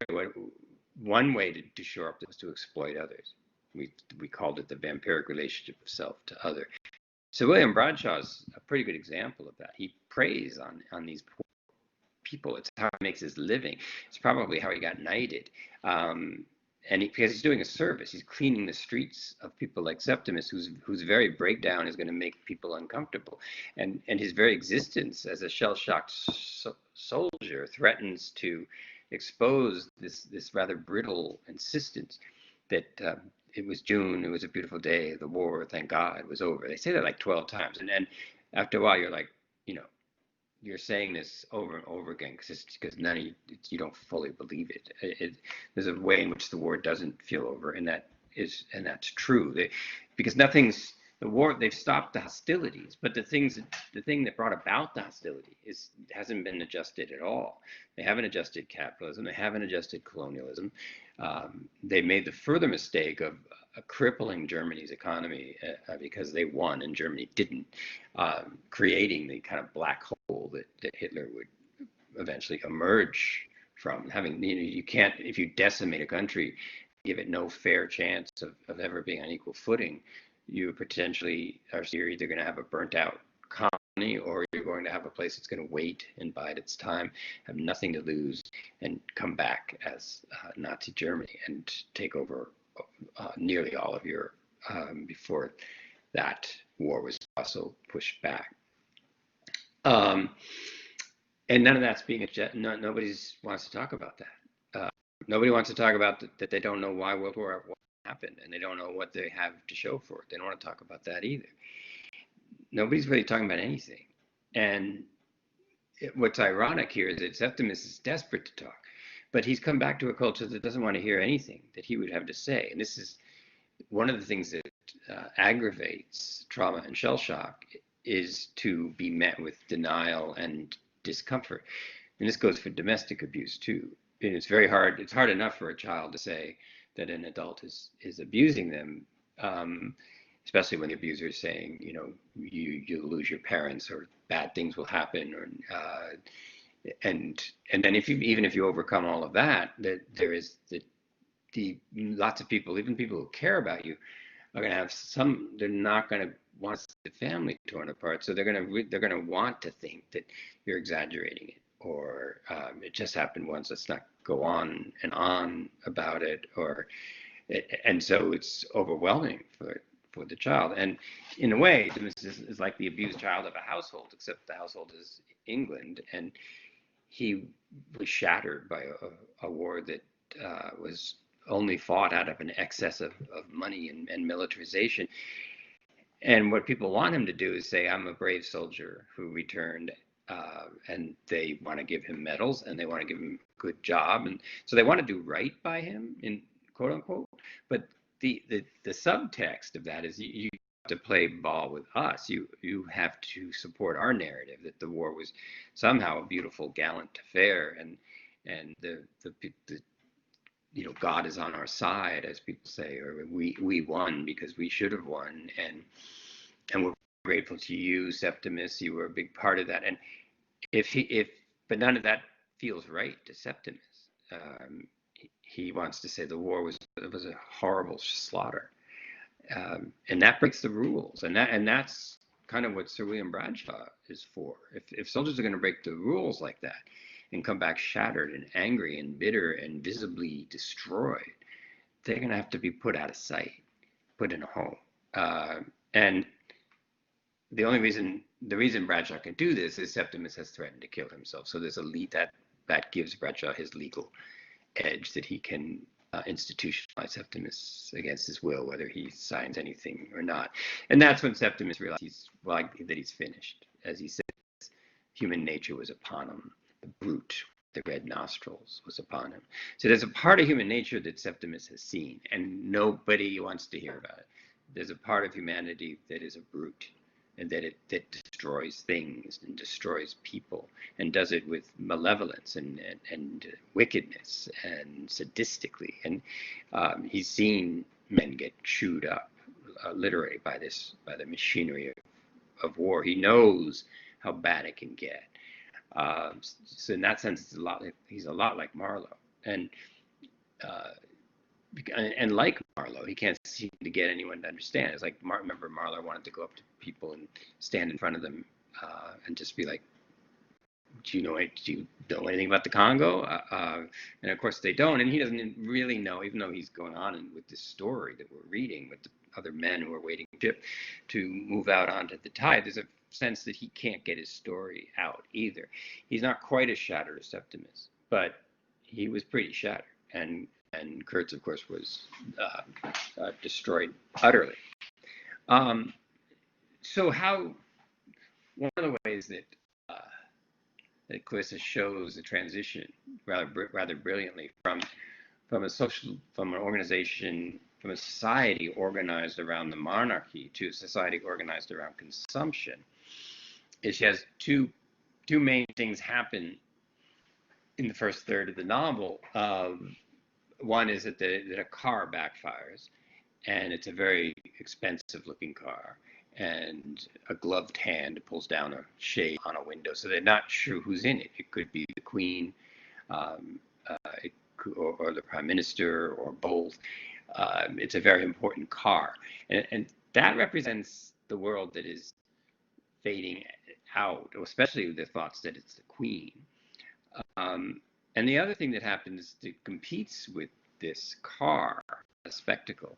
one way to shore up was to exploit others. We called it the vampiric relationship of self to other. So William Bradshaw's a pretty good example of that. He preys on these poor people. It's how he makes his living. It's probably how he got knighted. Because he's doing a service, he's cleaning the streets of people like Septimus, whose very breakdown is going to make people uncomfortable, and his very existence as a shell-shocked soldier threatens to expose this rather brittle insistence that it was June, it was a beautiful day, the war, thank God, was over. They say that like 12 times, and then after a while you're like, you're saying this over and over again because none of you don't fully believe it. There's a way in which the war doesn't feel over, and that's true. Because the war. They've stopped the hostilities, but the thing that brought about the hostility hasn't been adjusted at all. They haven't adjusted capitalism. They haven't adjusted colonialism. They made the further mistake of crippling Germany's economy because they won and Germany didn't, creating the kind of black hole that Hitler would eventually emerge from. You can't, if you decimate a country, give it no fair chance of ever being on equal footing, you potentially you're either going to have a burnt out colony, or you're going to have a place that's going to wait and bide its time, have nothing to lose, and come back as Nazi Germany and take over nearly all of Europe before that war was also pushed back. And none of that's being nobody wants to talk about that. Nobody wants to talk about that they don't know why World War I happened, and they don't know what they have to show for it. They don't want to talk about that either. Nobody's really talking about anything. And what's ironic here is that Septimus is desperate to talk, but he's come back to a culture that doesn't want to hear anything that he would have to say. And this is one of the things that aggravates trauma and shell shock, is to be met with denial and discomfort. And this goes for domestic abuse too. And it's very hard. It's hard enough for a child to say that an adult is abusing them, especially when the abuser is saying, you'll lose your parents, or bad things will happen, or and then even if you overcome all of that, there is the lots of people, even people who care about you, are going to have they're not going to want the family torn apart, so they're going to want to think that you're exaggerating it, or it just happened once, let's not go on and on about it, and so it's overwhelming for the child. And in a way, this is like the abused child of a household, except the household is England, and he was shattered by a war that was only fought out of an excess of money and militarization. And what people want him to do is say, I'm a brave soldier who returned, and they want to give him medals, and they want to give him a good job. And so they want to do right by him, in quote unquote. But the subtext of that is you have to play ball with us. You have to support our narrative that the war was somehow a beautiful, gallant affair, and the God is on our side, as people say, or we won because we should have won, and we're grateful to you, Septimus. You were a big part of that. And but none of that feels right to Septimus. He wants to say the war was a horrible slaughter, and that breaks the rules, and that's kind of what Sir William Bradshaw is for. If soldiers are going to break the rules like that and come back shattered and angry and bitter and visibly destroyed, they're going to have to be put out of sight, put in a home. And the reason Bradshaw can do this is Septimus has threatened to kill himself. So there's that gives Bradshaw his legal edge, that he can institutionalize Septimus against his will, whether he signs anything or not. And that's when Septimus realized that he's finished. As he says, human nature was upon him. The brute, the red nostrils, was upon him. So there's a part of human nature that Septimus has seen, and nobody wants to hear about it. There's a part of humanity that is a brute, and that destroys things and destroys people, and does it with malevolence and wickedness and sadistically. And he's seen men get chewed up, literally by the machinery of war. He knows how bad it can get. So in that sense, he's a lot like Marlowe. And and like Marlowe, he can't seem to get anyone to understand. It's like, remember Marlowe wanted to go up to people and stand in front of them and just be like, do you know anything about the Congo? And of course they don't, and he doesn't really know, even though he's going on with this story that we're reading with the other men who are waiting for the ship to move out onto the tide. There's a sense that he can't get his story out either. He's not quite as shattered as Septimus, but he was pretty shattered, and Kurtz, of course, was destroyed utterly. So how one of the ways that that Clarissa shows the transition rather brilliantly from an organization, from a society organized around the monarchy to a society organized around consumption, is she has two main things happen in the first third of the novel. One is that a car backfires, and it's a very expensive looking car, and a gloved hand pulls down a shade on a window, so they're not sure who's in it. It could be the Queen, or the Prime Minister, or both. It's a very important car, and that represents the world that is fading out, especially the thoughts that it's the Queen. And the other thing that happens that competes with this car, a spectacle,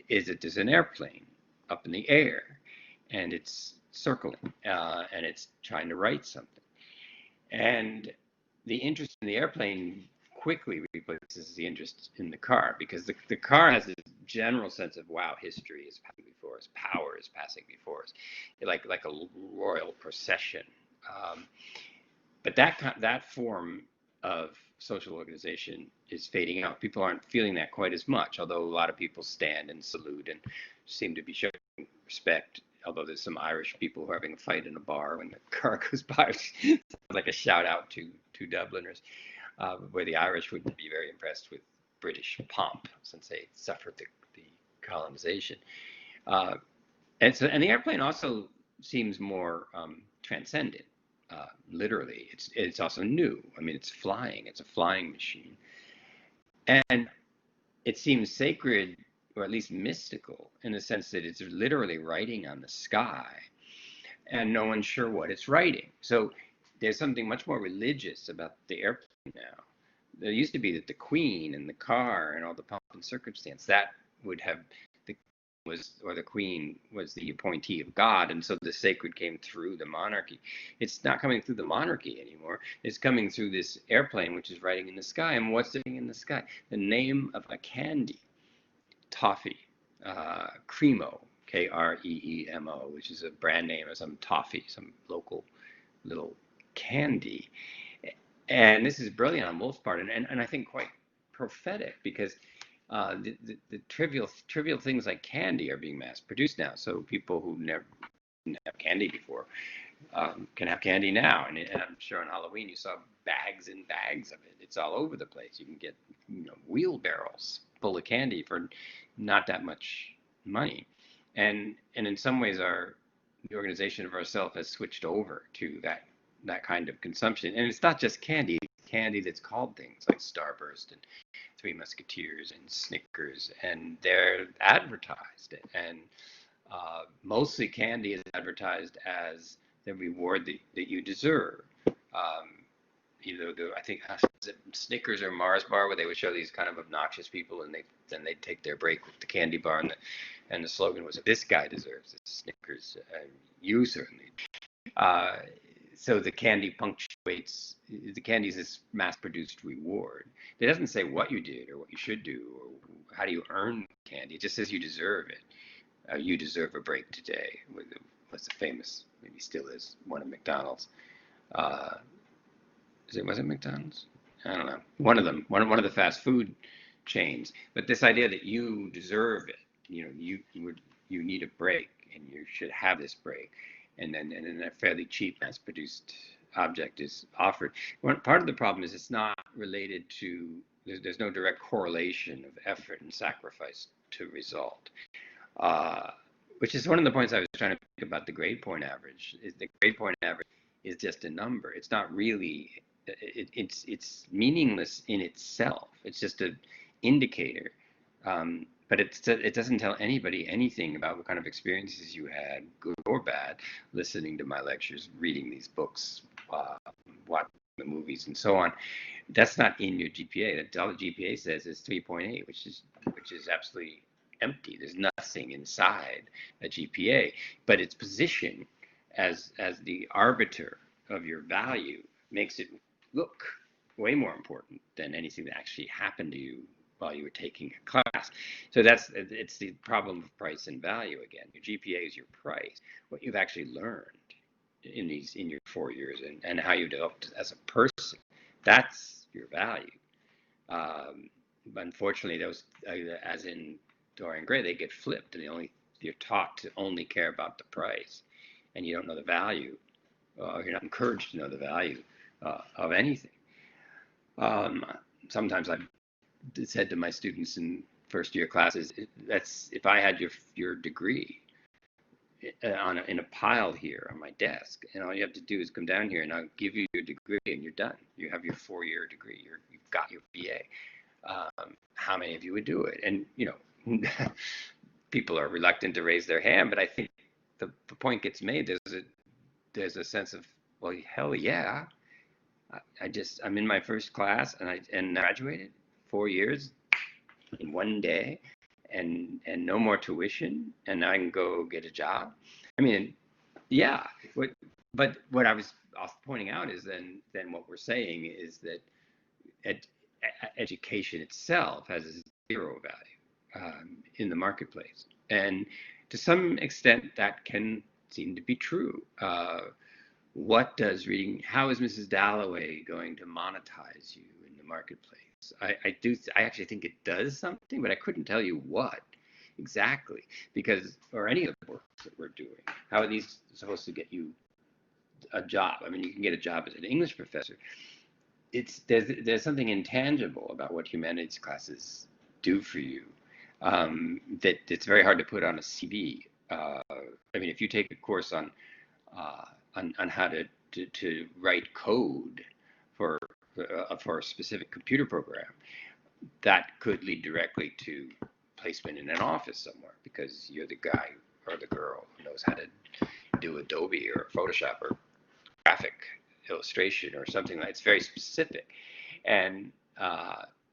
is that there's an airplane up in the air, and it's circling, and it's trying to write something. And the interest in the airplane quickly replaces the interest in the car, because the car has a general sense of, wow, history is passing before us, power is passing before us, like a royal procession. But that form of social organization is fading out. People aren't feeling that quite as much, although a lot of people stand and salute and seem to be showing respect. Although there's some Irish people who are having a fight in a bar when the car goes by, like a shout out to Dubliners, where the Irish would be very impressed with British pomp since they suffered the colonization. And the airplane also seems more transcendent. Literally, it's also new. I mean, it's flying. It's a flying machine, and it seems sacred, or at least mystical, in the sense that it's literally writing on the sky, and no one's sure what it's writing. So there's something much more religious about the airplane now. There used to be that the Queen and the car and all the pomp and circumstance, that would have the Queen was the appointee of God, and so the sacred came through the monarchy. It's not coming through the monarchy anymore. It's coming through this airplane, which is writing in the sky. And what's sitting in the sky? The name of a candy, toffee, Cremo, Kreemo, which is a brand name of some toffee, some local little candy. And this is brilliant on Wolf's part, and I think quite prophetic, because the trivial things like candy are being mass produced now. So people who never didn't have candy before can have candy now. And I'm sure on Halloween you saw bags and bags of it. It's all over the place. You can get wheelbarrows full of candy for not that much money. And in some ways the organization of ourself has switched over to that kind of consumption. And it's not just candy that's called things like Starburst and Three Musketeers and Snickers, and they're advertised, and mostly candy is advertised as the reward that you deserve. Either I think Snickers or Mars bar, where they would show these kind of obnoxious people, and then they'd take their break with the candy bar, and the slogan was, "This guy deserves it, Snickers, you certainly." So the candy punctuates, the candy is this mass-produced reward. It doesn't say what you did or what you should do or how do you earn candy. It just says you deserve it. You deserve a break today. What's the famous, maybe still is, one of McDonald's. Was it McDonald's? I don't know. One of them, one of the fast food chains. But this idea that you deserve it, you need a break, and you should have this break. And then a fairly cheap mass-produced object is offered. Part of the problem is it's not related to, there's no direct correlation of effort and sacrifice to result, which is one of the points I was trying to think about the grade point average. The grade point average is just a number. It's not really it's meaningless in itself. It's just an indicator, but it doesn't tell anybody anything about what kind of experiences you had, good or bad, listening to my lectures, reading these books, watching the movies, and so on. That's not in your GPA. All the GPA says is 3.8, which is absolutely empty. There's nothing inside a GPA, but its position as the arbiter of your value makes it look way more important than anything that actually happened to you while you were taking a class. So it's the problem of price and value again. Your GPA is your price, what you've actually learned in your 4 years, and how you developed as a person. That's your value. But unfortunately, those, as in Dorian Gray, they get flipped, and you're taught to only care about the price, and you don't know the value. You're not encouraged to know the value of anything. Sometimes I've said to my students in first year classes, that's if I had your degree in a pile here on my desk, and all you have to do is come down here and I'll give you your degree and you're done. You have your 4-year degree. You've got your BA. How many of you would do it? And people are reluctant to raise their hand, but I think the point gets made. There's a sense of, well, hell yeah. I'm in my first class and I graduated 4 years in one day, and no more tuition, and I can go get a job. I mean, yeah. But what I was also pointing out is then what we're saying is that education itself has zero value in the marketplace, and to some extent that can seem to be true. What does reading? How is Mrs. Dalloway going to monetize you in the marketplace? I actually think it does something, but I couldn't tell you what exactly, because, or any of the books that we're doing, how are these supposed to get you a job? I mean, you can get a job as an English professor. There's something intangible about what humanities classes do for you, that it's very hard to put on a CV. I mean, if you take a course on how to write code for a specific computer program, that could lead directly to placement in an office somewhere, because you're the guy or the girl who knows how to do Adobe or Photoshop or graphic illustration or something like that. It's very specific. And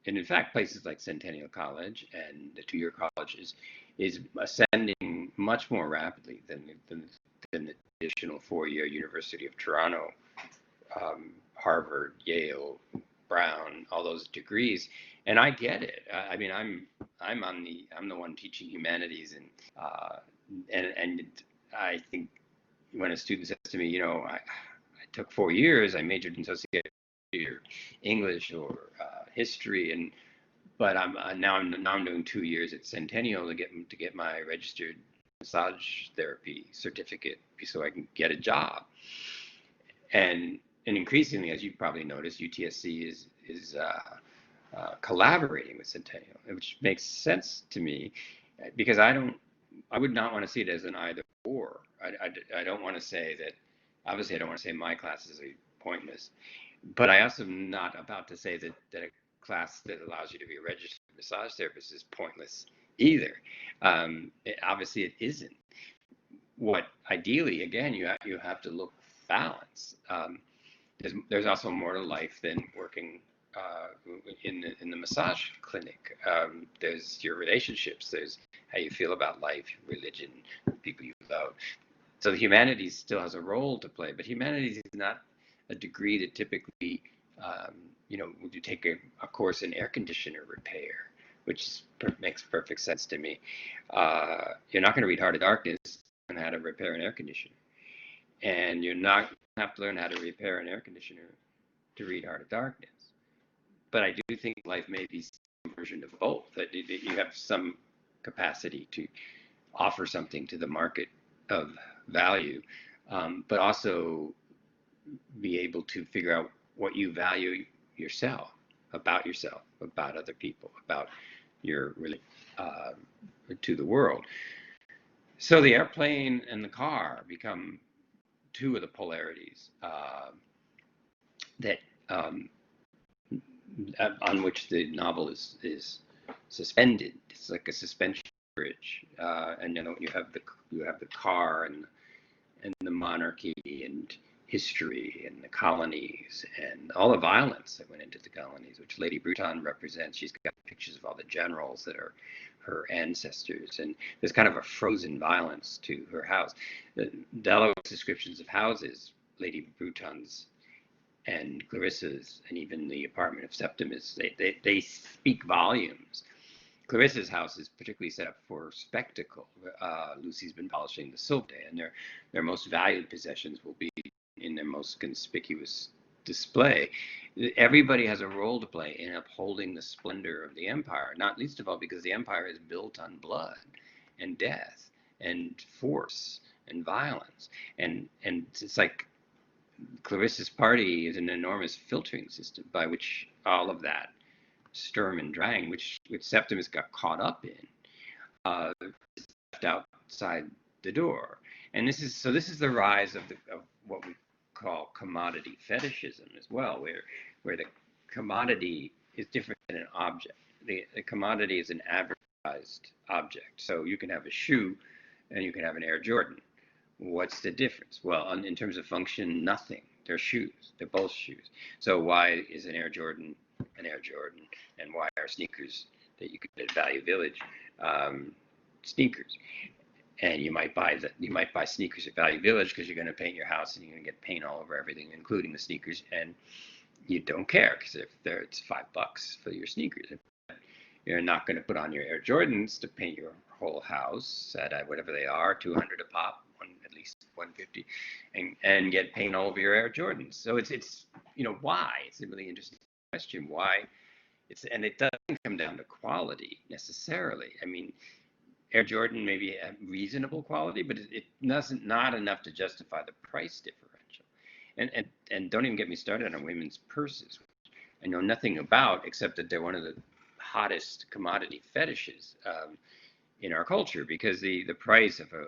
in fact, places like Centennial College and the 2-year college is ascending much more rapidly than the traditional 4-year University of Toronto, Harvard, Yale, Brown, all those degrees. And I get it. I mean, I'm the one teaching humanities, and I think when a student says to me, I took 4 years, I majored in sociology or English or history, but now I'm doing 2 years at Centennial to get my registered massage therapy certificate so I can get a job. And increasingly, as you've probably noticed, UTSC is collaborating with Centennial, which makes sense to me, because I would not want to see it as an either or. I don't want to say that. Obviously, I don't want to say my classes are pointless, but I also am not about to say that a class that allows you to be a registered massage therapist is pointless either. Obviously, it isn't. What ideally, again, you have to look balance. There's also more to life than working in the massage clinic. There's your relationships. There's how you feel about life, religion, people you love. So the humanities still has a role to play, but humanities is not a degree that typically, would you take a course in air conditioner repair, which makes perfect sense to me. You're not going to read Heart of Darkness on how to repair an air conditioner, and you're not going to have to learn how to repair an air conditioner to read Heart of Darkness. But I do think life may be some version of both, that you have some capacity to offer something to the market of value, but also be able to figure out what you value yourself, about other people, about your to the world. So the airplane and the car become two of the polarities that um, on which the novel is suspended. It's like a suspension bridge, and you have the car and the monarchy and history and the colonies and all the violence that went into the colonies, which Lady Bruton represents. She's got pictures of all the generals that are her ancestors, and there's kind of a frozen violence to her house. Dalloway's descriptions of houses, Lady Bruton's and Clarissa's, and even the apartment of Septimus, they speak volumes. Clarissa's house is particularly set up for spectacle. Lucy's been polishing the silver, and their most valued possessions will be in their most conspicuous display. Everybody has a role to play in upholding the splendor of the empire, not least of all because the empire is built on blood and death and force and violence. And it's like Clarissa's party is an enormous filtering system by which all of that Sturm and Drang, which Septimus got caught up in, is left outside the door. And this is the rise of what we call commodity fetishism as well, where the commodity is different than an object. The commodity is an advertised object. So you can have a shoe and you can have an Air Jordan. What's the difference? Well, in terms of function, nothing. They're shoes. They're both shoes. So why is an Air Jordan an Air Jordan, and why are sneakers that you could get at Value Village sneakers? And you might buy sneakers at Value Village because you're going to paint your house and you're going to get paint all over everything, including the sneakers, and you don't care because if it's $5 for your sneakers. You're not going to put on your Air Jordans to paint your whole house at whatever they are, 200 a pop, at least 150, and get paint all over your Air Jordans. So it's why? It's a really interesting question. Why? And it doesn't come down to quality necessarily. I mean, Air Jordan may be a reasonable quality, but it doesn't, not enough to justify the price differential. And don't even get me started on women's purses, which I know nothing about except that they're one of the hottest commodity fetishes in our culture, because the price of a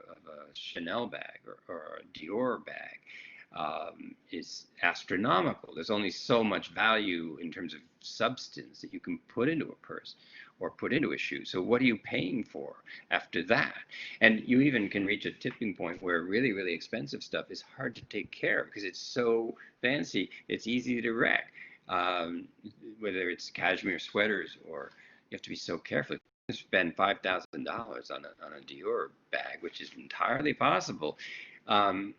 Chanel bag or a Dior bag is astronomical. There's only so much value in terms of substance that you can put into a purse or put into a shoe. So what are you paying for after that? And you even can reach a tipping point where really, really expensive stuff is hard to take care of because it's so fancy. It's easy to wreck. Whether it's cashmere sweaters, or you have to be so careful. You spend $5,000 on a Dior bag, which is entirely possible. And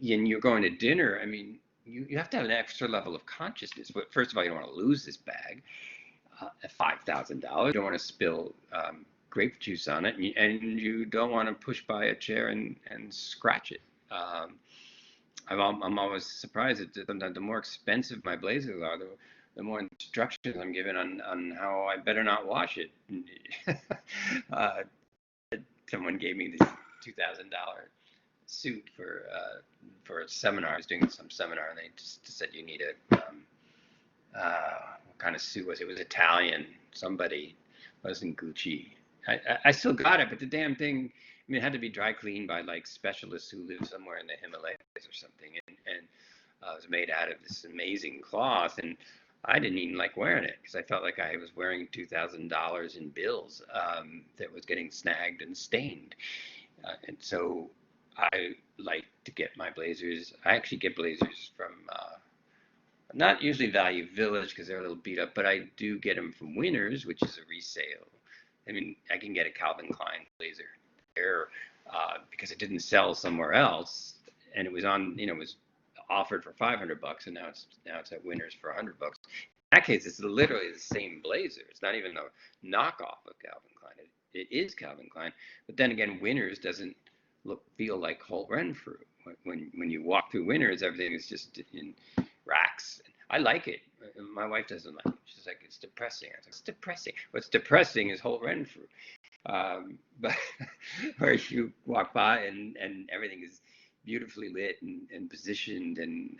you're going to dinner. I mean, you have to have an extra level of consciousness. But first of all, you don't want to lose this bag at $5,000. You don't want to spill grape juice on it, and you don't want to push by a chair and scratch it. I'm always surprised that sometimes the more expensive my blazers are, the more instructions I'm given on how I better not wash it. Someone gave me this $2,000 suit for a seminar. I was doing some seminar, and they just said you need a what kind of suit was it? It was Italian. Somebody, wasn't Gucci. I still got it, but the damn thing. I mean, it had to be dry cleaned by like specialists who live somewhere in the Himalayas or something, and it was made out of this amazing cloth, and I didn't even like wearing it because I felt like I was wearing $2,000 in bills that was getting snagged and stained, and so I like to get my blazers. I actually get blazers from not usually Value Village because they're a little beat up, but I do get them from Winners, which is a resale. I mean, I can get a Calvin Klein blazer there because it didn't sell somewhere else, and it was on, it was offered for $500, and now it's at Winners for $100. In that case, it's literally the same blazer. It's not even a knockoff of Calvin Klein. It is Calvin Klein, but then again, Winners doesn't feel like Holt Renfrew. When you walk through Winners, everything is just in racks. I like it. My wife doesn't like it. She's like, it's depressing. I was like, it's depressing. What's depressing is Holt Renfrew. But where you walk by and everything is beautifully lit and positioned, and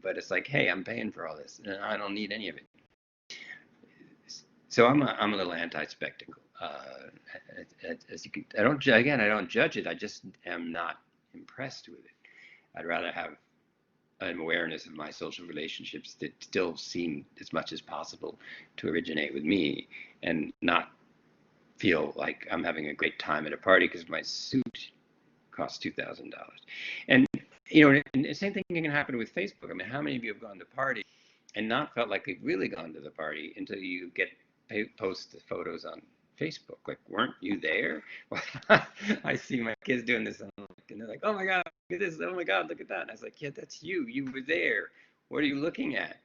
but it's like, hey, I'm paying for all this, and I don't need any of it. So I'm a little anti-spectacle. As you can, I don't judge it. I just am not impressed with it. I'd rather have an awareness of my social relationships that still seem as much as possible to originate with me, and not feel like I'm having a great time at a party because my suit costs $2,000. And and the same thing can happen with Facebook. I mean, how many of you have gone to a party and not felt like they've really gone to the party until you post the photos on Facebook? Like, weren't you there? I see my kids doing this, and they're like, "Oh my God, look at this! Oh my God, look at that!" And I was like, "Yeah, that's you. You were there. What are you looking at?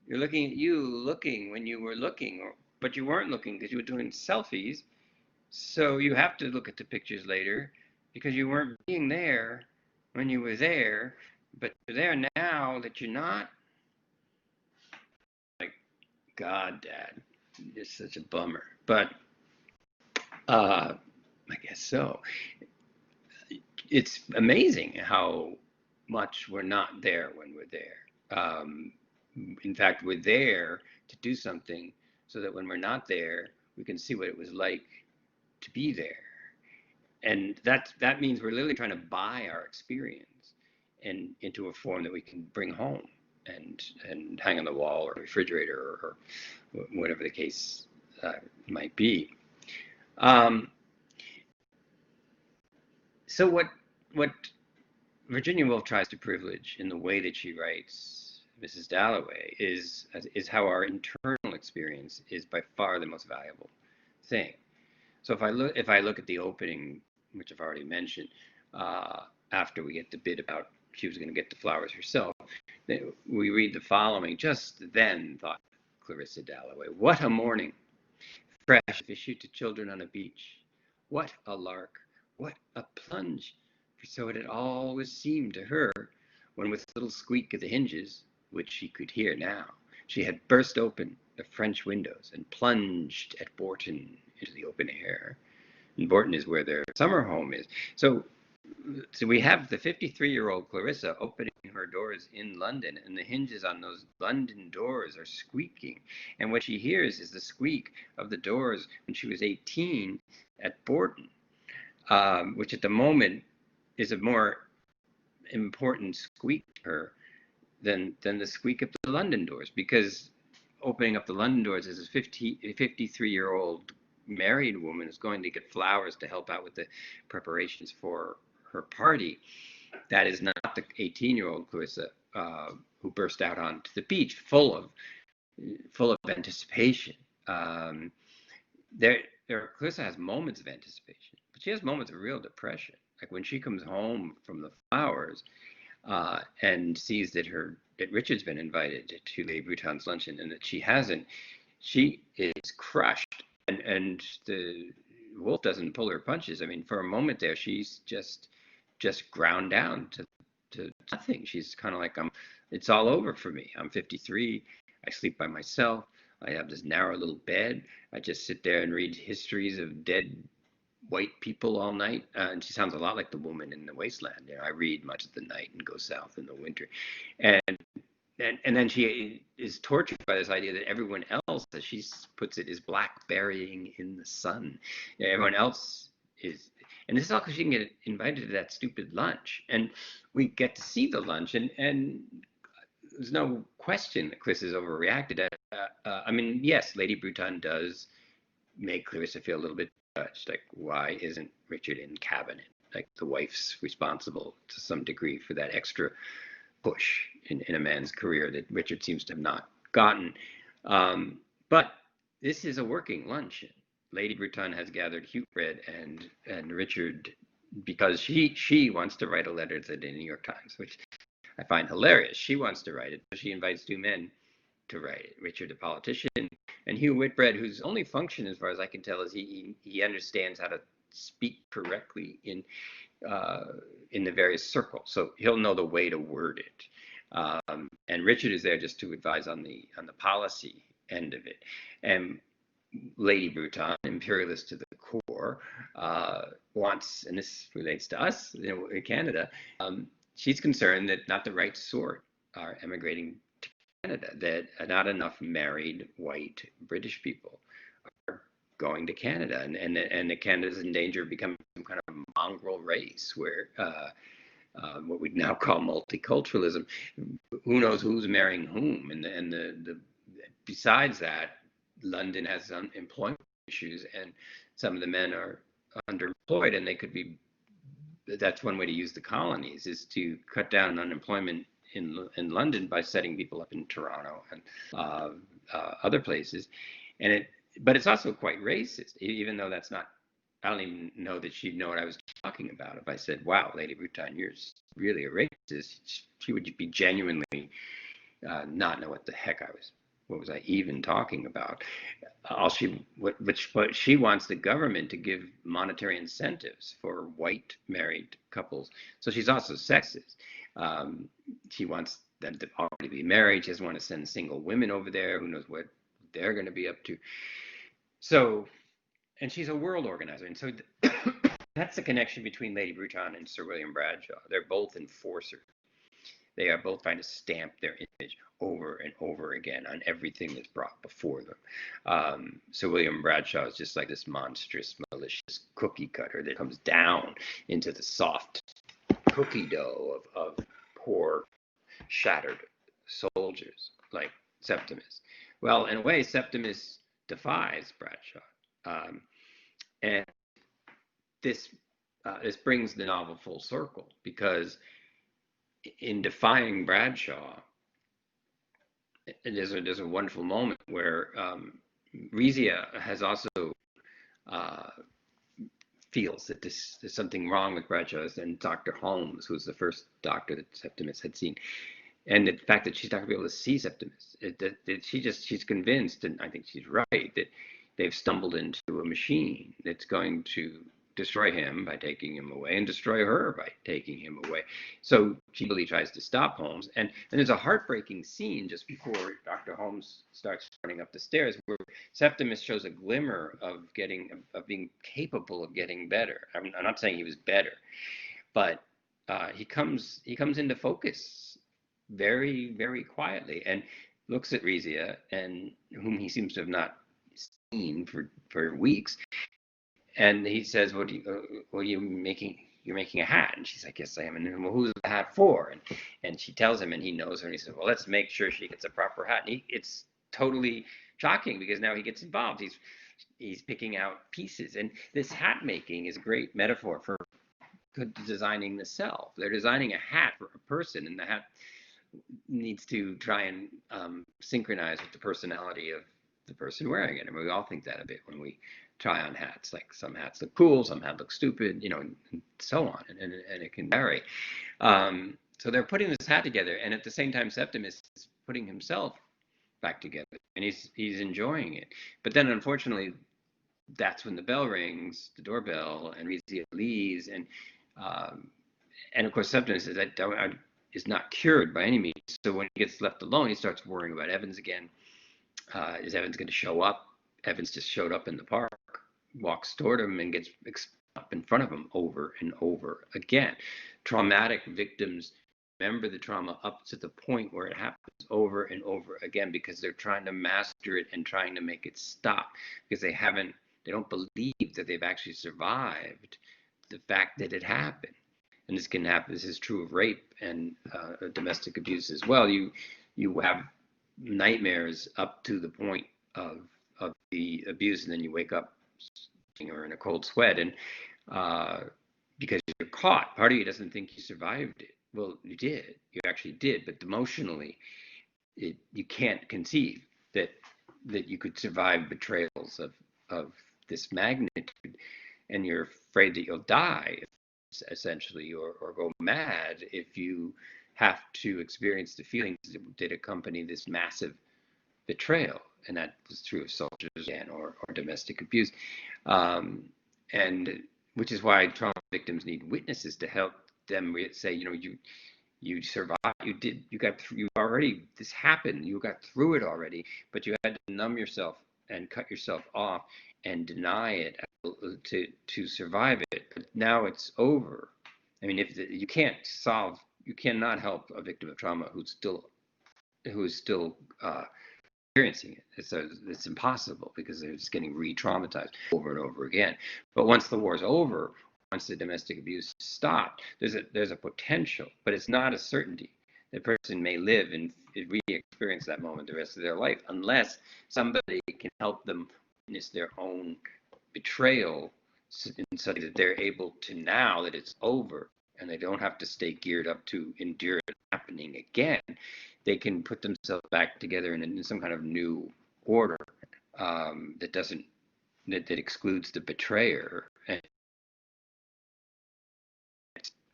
You're looking at you looking when you were looking, but you weren't looking because you were doing selfies. So you have to look at the pictures later because you weren't being there when you were there, but you're there now that you're not." Like, God, Dad, it's such a bummer. But I guess so. It's amazing how much we're not there when we're there. In fact, we're there to do something so that when we're not there, we can see what it was like to be there. And that means we're literally trying to buy our experience and into a form that we can bring home and hang on the wall or refrigerator or whatever the case might be. So what Virginia Woolf tries to privilege in the way that she writes Mrs. Dalloway is how our internal experience is by far the most valuable thing. So if I look at the opening, which I've already mentioned, after we get the bit about she was going to get the flowers herself, we read the following: "Just then, thought Clarissa Dalloway, what a morning! Fresh to shoot to children on a beach. What a lark! What a plunge!" For so it had always seemed to her, when with a little squeak of the hinges, which she could hear now, she had burst open the French windows and plunged at Bourton into the open air. And Bourton is where their summer home is. So we have the 53-year-old Clarissa opening her doors in London, and the hinges on those London doors are squeaking. And what she hears is the squeak of the doors when she was 18 at Bourton, which at the moment is a more important squeak to her than the squeak of the London doors, because opening up the London doors as a 53-year-old married woman is going to get flowers to help out with the preparations for her party. That is not the 18-year-old Clarissa who burst out onto the beach full of anticipation. Clarissa has moments of anticipation, but she has moments of real depression. Like when she comes home from the flowers and sees that Richard's been invited to Lady Bruton's luncheon and that she hasn't, she is crushed. And the Wolf doesn't pull her punches. I mean, for a moment there, she's just ground down to nothing. She's kind of like, it's all over for me. I'm 53. I sleep by myself. I have this narrow little bed. I just sit there and read histories of dead white people all night. And she sounds a lot like the woman in the Wasteland. I read much of the night and go south in the winter. And then she is tortured by this idea that everyone else, as she puts it, is blackberrying in the sun. Everyone else is, and this is all because she can get invited to that stupid lunch. And we get to see the lunch, and there's no question that Chris has overreacted. I mean, yes, Lady Bruton does make Clarissa feel a little bit judged. Like, why isn't Richard in cabinet? Like, the wife's responsible to some degree for that extra push in a man's career that Richard seems to have not gotten. But this is a working luncheon. Lady Bruton has gathered Hugh Bread and Richard because she wants to write a letter to the New York Times, which I find hilarious. She wants to write it, so she invites two men to write it. Richard, a politician, and Hugh Whitbread, whose only function, as far as I can tell, is he understands how to speak correctly in the various circles, so he'll know the way to word it. And Richard is there just to advise on the policy end of it. And Lady Bruton, imperialist to the core, wants, and this relates to us, in Canada, she's concerned that not the right sort are emigrating to Canada, that not enough married white British people are going to Canada, and that Canada's in danger of becoming some kind of mongrel race where what we'd now call multiculturalism. Who knows who's marrying whom? Besides that, London has some employment issues, and some of the men are underemployed, and they could be. That's one way to use the colonies, is to cut down on unemployment in London by setting people up in Toronto and other places, but it's also quite racist, even though that's not. I don't even know that she'd know what I was talking about if I said, "Wow, Lady Bruton, you're really a racist." She would be genuinely not know what the heck what was I even talking about? What she wants the government to give monetary incentives for white married couples. So she's also sexist. She wants them to already be married. She doesn't want to send single women over there. Who knows what they're going to be up to? So, and she's a world organizer, and so that's the connection between Lady Bruton and Sir William Bradshaw. They're both enforcers. They are both trying to stamp their image over and over again on everything that's brought before them. So William Bradshaw is just like this monstrous, malicious cookie cutter that comes down into the soft cookie dough of poor, shattered soldiers like Septimus. Well, in a way, Septimus defies Bradshaw, and this brings the novel full circle, because in defying Bradshaw, there's a wonderful moment where Rizia has also feels that there's something wrong with Bradshaw, and Dr. Holmes, who's the first doctor that Septimus had seen, and the fact that she's not going to be able to see Septimus, she's convinced, and I think she's right, that they've stumbled into a machine that's going to destroy him by taking him away and destroy her by taking him away. So she really tries to stop Holmes. And there's a heartbreaking scene just before Dr. Holmes starts running up the stairs where Septimus shows a glimmer of being capable of getting better. I'm not saying he was better, but he comes into focus very, very quietly and looks at Rizia, and whom he seems to have not seen for weeks. And he says, "What are you making? You're making a hat." And she's like, "Yes, I am." And, "Well, who's the hat for?" And she tells him, and he knows her. And he says, "Well, let's make sure she gets a proper hat." And it's totally shocking, because now he gets involved. He's picking out pieces, and this hat making is a great metaphor for designing the self. They're designing a hat for a person, and the hat needs to try and synchronize with the personality of the person wearing it. I mean, we all think that a bit when we try on hats. Like, some hats look cool, some hats look stupid, and so on, and it can vary. So they're putting this hat together, and at the same time, Septimus is putting himself back together, and he's enjoying it. But then, unfortunately, that's when the bell rings, the doorbell, and Rizia leaves, and of course, Septimus is not cured by any means. So when he gets left alone, he starts worrying about Evans again. Is Evans going to show up? Evans just showed up in the park, walks toward him, and gets up in front of him over and over again. Traumatic victims remember the trauma up to the point where it happens over and over again, because they're trying to master it and trying to make it stop, because they don't believe that they've actually survived the fact that it happened. And this can happen. This is true of rape and domestic abuse as well. You have nightmares up to the point of the abuse, and then you wake up or in a cold sweat, and because you're caught. Part of you doesn't think you survived it. Well, you did. You actually did, but emotionally, you can't conceive that you could survive betrayals of this magnitude, and you're afraid that you'll die, essentially, or go mad if you have to experience the feelings that accompany this massive betrayal. And that was true of soldiers again, or domestic abuse, and which is why trauma victims need witnesses to help them say, you survived, this happened, you got through it already, but you had to numb yourself and cut yourself off and deny it to survive it. But now it's over. I mean, you cannot help a victim of trauma who is still experiencing it. It's impossible, because they're just getting re-traumatized over and over again. But once the war's over, wants the domestic abuse stopped. There's a potential, but it's not a certainty. The person may live and re-experience that moment the rest of their life unless somebody can help them witness their own betrayal in such that they're able to, now that it's over and they don't have to stay geared up to endure it happening again, they can put themselves back together in some kind of new order that doesn't that excludes the betrayer and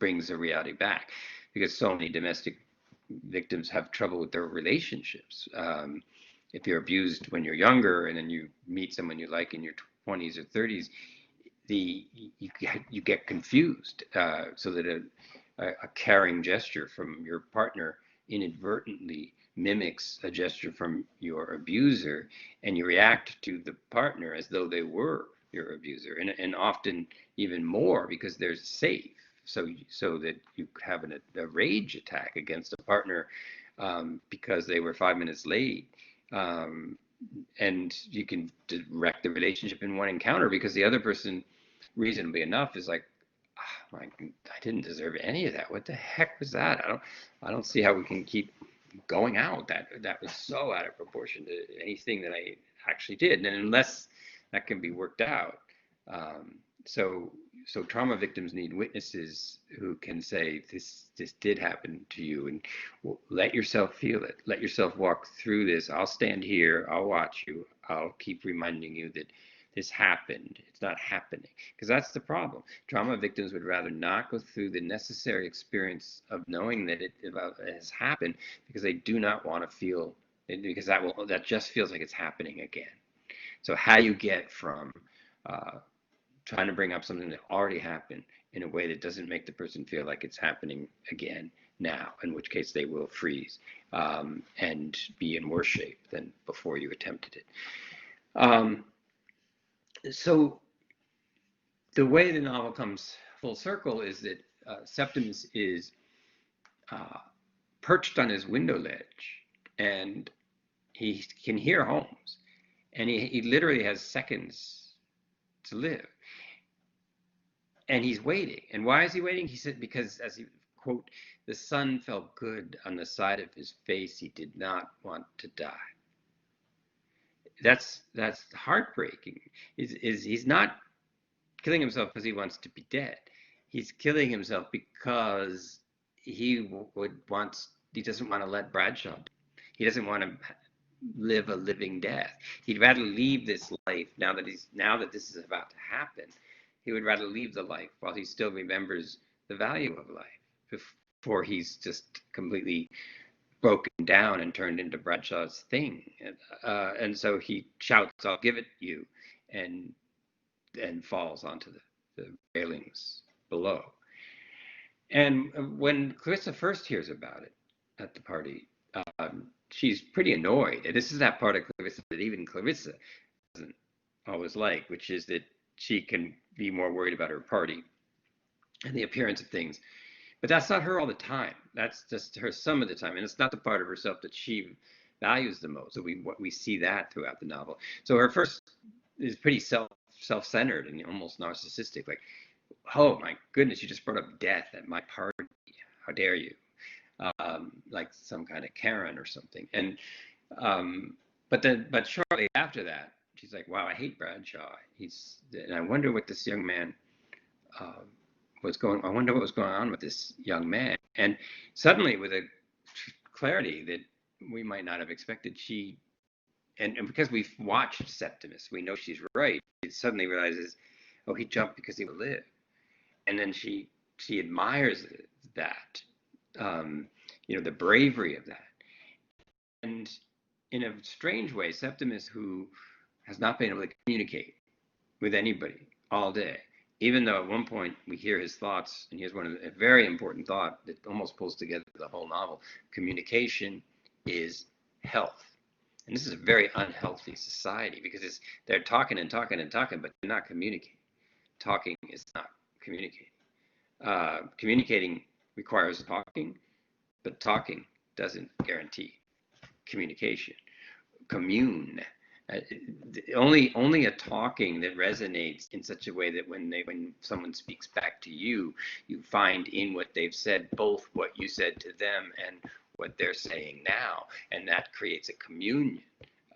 brings the reality back, because so many domestic victims have trouble with their relationships. If you're abused when you're younger and then you meet someone you like in your 20s or 30s, you get confused, so that a caring gesture from your partner inadvertently mimics a gesture from your abuser, and you react to the partner as though they were your abuser, and often even more because they're safe. So that you have a rage attack against a partner because they were 5 minutes late. And you can wreck the relationship in one encounter because the other person, reasonably enough, is like, oh, I didn't deserve any of that. What the heck was that? I don't see how we can keep going out. That was so out of proportion to anything that I actually did. And unless that can be worked out, so trauma victims need witnesses who can say this did happen to you, and let yourself feel it. Let yourself walk through this. I'll stand here. I'll watch you. I'll keep reminding you that this happened. It's not happening, because that's the problem. Trauma victims would rather not go through the necessary experience of knowing that it has happened, because they do not want to feel it, because that just feels like it's happening again. So how you get from trying to bring up something that already happened in a way that doesn't make the person feel like it's happening again now, in which case they will freeze and be in worse shape than before you attempted it. So the way the novel comes full circle is that Septimus is perched on his window ledge, and he can hear Holmes, and he literally has seconds to live. And he's waiting. And why is he waiting? He said, because, as he quote, the sun felt good on the side of his face. He did not want to die. That's heartbreaking. He's not killing himself because he wants to be dead. He's killing himself because he doesn't want to let Bradshaw die. He doesn't want to live a living death. He'd rather leave this life now that this is about to happen. He would rather leave the life while he still remembers the value of life, before he's just completely broken down and turned into Bradshaw's thing. And so he shouts, "I'll give it you," and falls onto the railings below. And when Clarissa first hears about it at the party, she's pretty annoyed. And this is that part of Clarissa that even Clarissa doesn't always like, which is that she can be more worried about her party and the appearance of things. But that's not her all the time. That's just her some of the time. And it's not the part of herself that she values the most. So we see that throughout the novel. So her first is pretty self-centered and almost narcissistic. Like, oh my goodness, you just brought up death at my party. How dare you? Like some kind of Karen or something. And but shortly after that, she's like, wow, I hate Bradshaw. And I wonder what this young man I wonder what was going on with this young man. And suddenly, with a clarity that we might not have expected, and because we've watched Septimus, we know she's right. She suddenly realizes, oh, he jumped because he would live. And then she admires that, the bravery of that. And in a strange way, Septimus, who has not been able to communicate with anybody all day, even though at one point we hear his thoughts, and here's a very important thought that almost pulls together the whole novel: communication is health. And this is a very unhealthy society, because they're talking and talking and talking, but they're not communicating. Talking is not communicating. Communicating requires talking, but talking doesn't guarantee communication. Commune. Uh, only a talking that resonates in such a way that when someone speaks back to you, you find in what they've said both what you said to them and what they're saying now, and that creates a communion.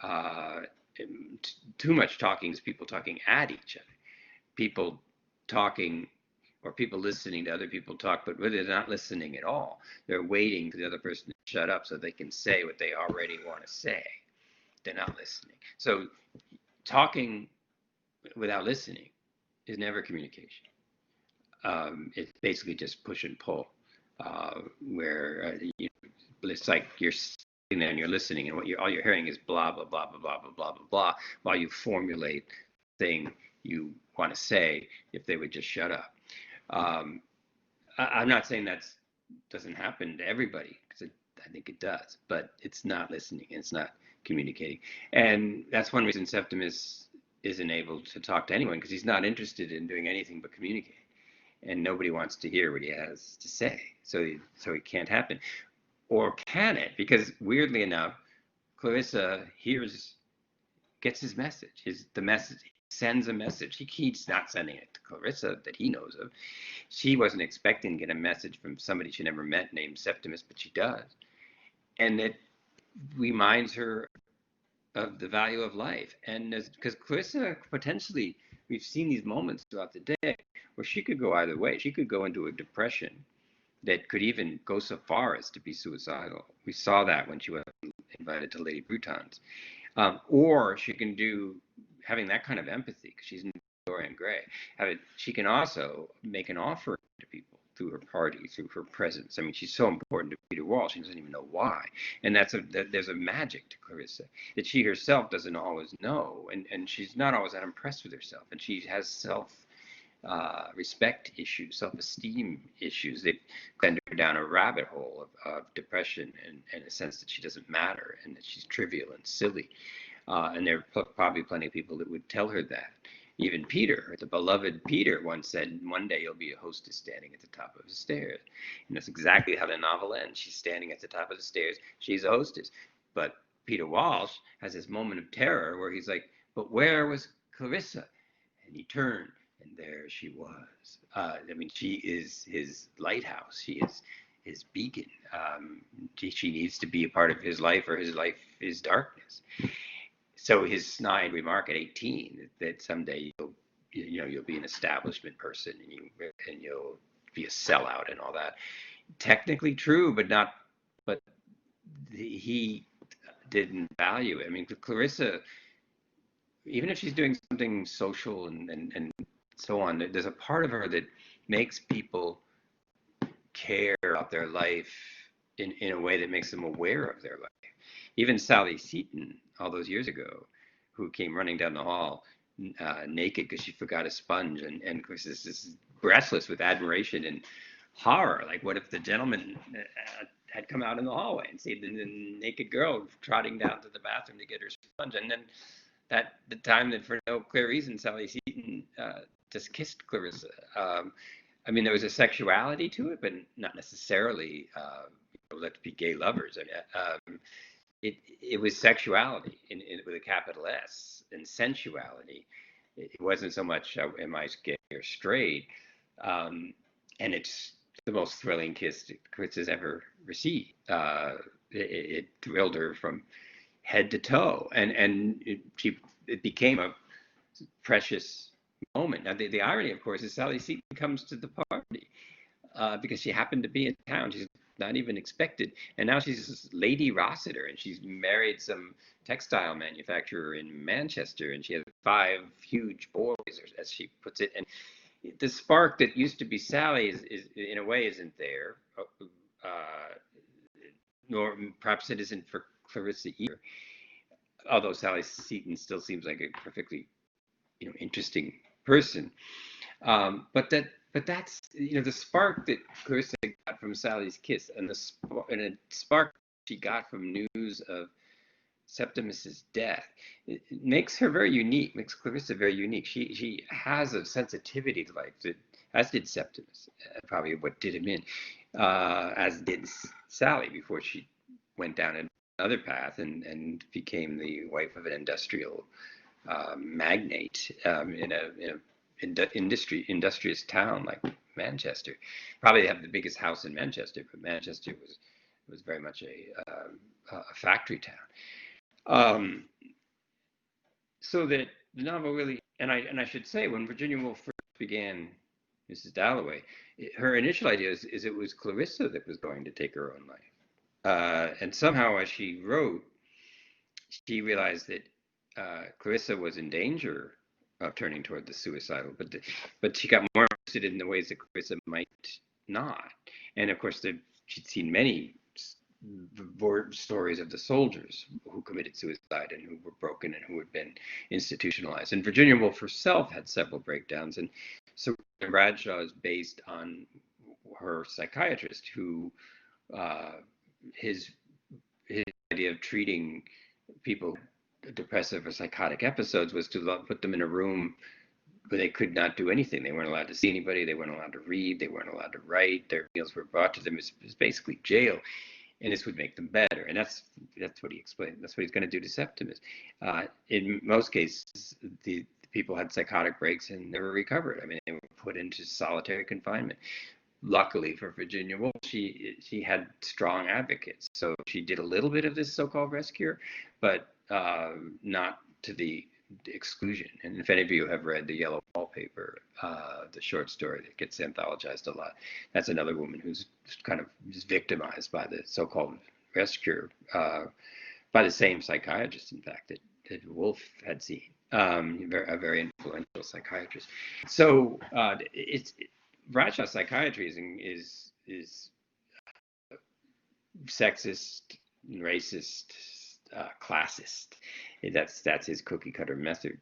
Uh, Too much talking is people talking at each other, people talking or people listening to other people talk, but really they're not listening at all. They're waiting for the other person to shut up so they can say what they already want to say. They're not listening. So talking without listening is never communication. It's basically just push and pull, where it's like you're sitting there and you're listening, and all you're hearing is blah blah blah blah blah blah blah blah blah, while you formulate the thing you want to say. If they would just shut up. Um, I'm not saying that doesn't happen to everybody, because I think it does, but it's not listening. It's not communicating, and that's one reason Septimus isn't able to talk to anyone, because he's not interested in doing anything but communicate, and nobody wants to hear what he has to say. So it can't happen, or can it? Because weirdly enough, Clarissa gets his message. The message, he sends a message. He's not sending it to Clarissa that he knows of. She wasn't expecting to get a message from somebody she never met named Septimus, but she does. And it reminds her of the value of life. And because Clarissa potentially, we've seen these moments throughout the day where she could go either way. She could go into a depression that could even go so far as to be suicidal. We saw that when she was invited to Lady Bruton's. Or she can do having that kind of empathy, because she's Dorian Gray. She can also make an offering to people through her party, through her presence. I mean, she's so important to Peter Walsh. She doesn't even know why, and there's a magic to Clarissa that she herself doesn't always know, and she's not always that impressed with herself, and she has respect issues, self-esteem issues that send her down a rabbit hole of depression and a sense that she doesn't matter and that she's trivial and silly. And there are probably plenty of people that would tell her that. Even Peter, the beloved Peter, once said, "One day you'll be a hostess standing at the top of the stairs." And that's exactly how the novel ends. She's standing at the top of the stairs. She's a hostess. But Peter Walsh has this moment of terror where he's like, "But where was Clarissa?" And he turned, and there she was. I mean, she is his lighthouse. She is his beacon. She needs to be a part of his life, or his life is darkness. So his snide remark at 18 that someday you'll be an establishment person, and you'll be a sellout and all that, technically true, but not. But he didn't value it. I mean, Clarissa, even if she's doing something social and so on, there's a part of her that makes people care about their life in a way that makes them aware of their life. Even Sally Seton, all those years ago, who came running down the hall naked because she forgot a sponge, and of course this is breathless with admiration and horror. Like, what if the gentleman had come out in the hallway and seen the naked girl trotting down to the bathroom to get her sponge, and then the time that for no clear reason Sally Seton just kissed Clarissa. I mean, there was a sexuality to it, but not necessarily let's be gay lovers. I mean, it was sexuality with a capital S, and sensuality. It wasn't so much am I gay or straight, and it's the most thrilling kiss that Chris has ever received. It thrilled her from head to toe, and it became a precious moment. Now the irony, of course, is Sally Seton comes to the party because she happened to be in town. She's not even expected, and now she's Lady Rossiter, and she's married some textile manufacturer in Manchester, and she has 5 huge boys, as she puts it. And the spark that used to be Sally is in a way isn't there, nor perhaps it isn't for Clarissa either. Although Sally Seton still seems like a perfectly, interesting person, but that's the spark that Clarissa got from Sally's kiss, and a spark she got from news of Septimus's death. It makes her very unique. Makes Clarissa very unique. She has a sensitivity to life that, as did Septimus, probably what did him in, as did Sally before she went down and another path and became the wife of an industrial magnate in a industrious town like Manchester. Probably have the biggest house in Manchester, but Manchester was very much a factory town. So that the novel really, and I should say, when Virginia Woolf first began Mrs. Dalloway, her initial idea is it was Clarissa that was going to take her own life. And somehow, as she wrote, she realized that Clarissa was in danger of turning toward the suicidal, but she got more interested in the ways that Clarissa might not. And of course, she'd seen many stories of the soldiers who committed suicide and who were broken and who had been institutionalized. And Virginia Woolf herself had several breakdowns. And so Bradshaw is based on her psychiatrist, who his idea of treating people with depressive or psychotic episodes was to put them in a room where they could not do anything. They weren't allowed to see anybody. They weren't allowed to read. They weren't allowed to write. Their meals were brought to them. It was basically jail. And this would make them better. And that's what he explained. That's what he's going to do to Septimus. In most cases, the people had psychotic breaks and never recovered. I mean, they were put into solitary confinement. Luckily for Virginia Woolf, she had strong advocates. So she did a little bit of this so-called rescue, but not to the exclusion. And if any of you have read The Yellow Wallpaper, the short story that gets anthologized a lot, that's another woman who's kind of victimized by the so-called rescue, by the same psychiatrist, in fact, that Woolf had seen, a very influential psychiatrist. So Bradshaw's psychiatry is sexist, racist, classist. That's his cookie cutter method.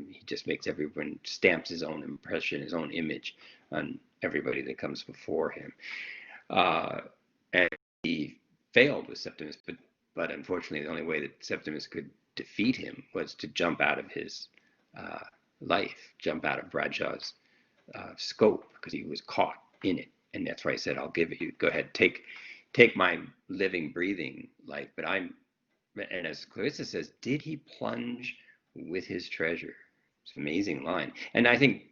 He just makes everyone, stamps his own impression, his own image on everybody that comes before him. And he failed with Septimus, but unfortunately, the only way that Septimus could defeat him was to jump out of his life, jump out of Bradshaw's scope, because he was caught in it. And that's why I said, I'll give it you. Go ahead, take my living, breathing life, but and as Clarissa says, did he plunge with his treasure? It's an amazing line. And I think,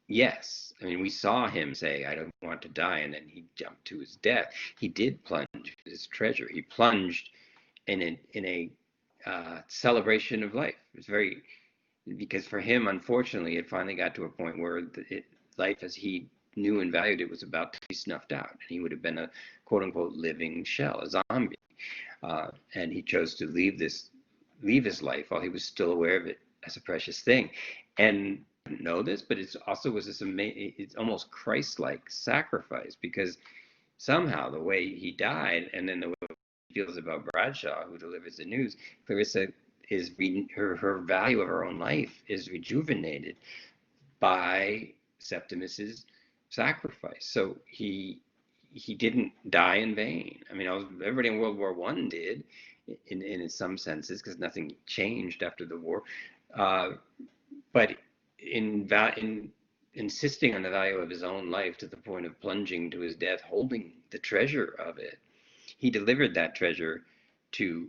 yes. I mean, we saw him say, I don't want to die, and then he jumped to his death. He did plunge with his treasure. He plunged in a celebration of life. It was very, because for him, unfortunately, it finally got to a point where life as he knew and valued it was about to be snuffed out. And he would have been a quote unquote living shell, a zombie. And he chose to leave his life while he was still aware of it as a precious thing. And I didn't know this, but it also was this amazing, it's almost Christ-like sacrifice, because somehow the way he died, and then the way he feels about Bradshaw, who delivers the news, Clarissa is her value of her own life is rejuvenated by Septimus's sacrifice. So he didn't die in vain. I mean, everybody in World War I did, in some senses, because nothing changed after the war. But in insisting on the value of his own life to the point of plunging to his death, holding the treasure of it, he delivered that treasure to,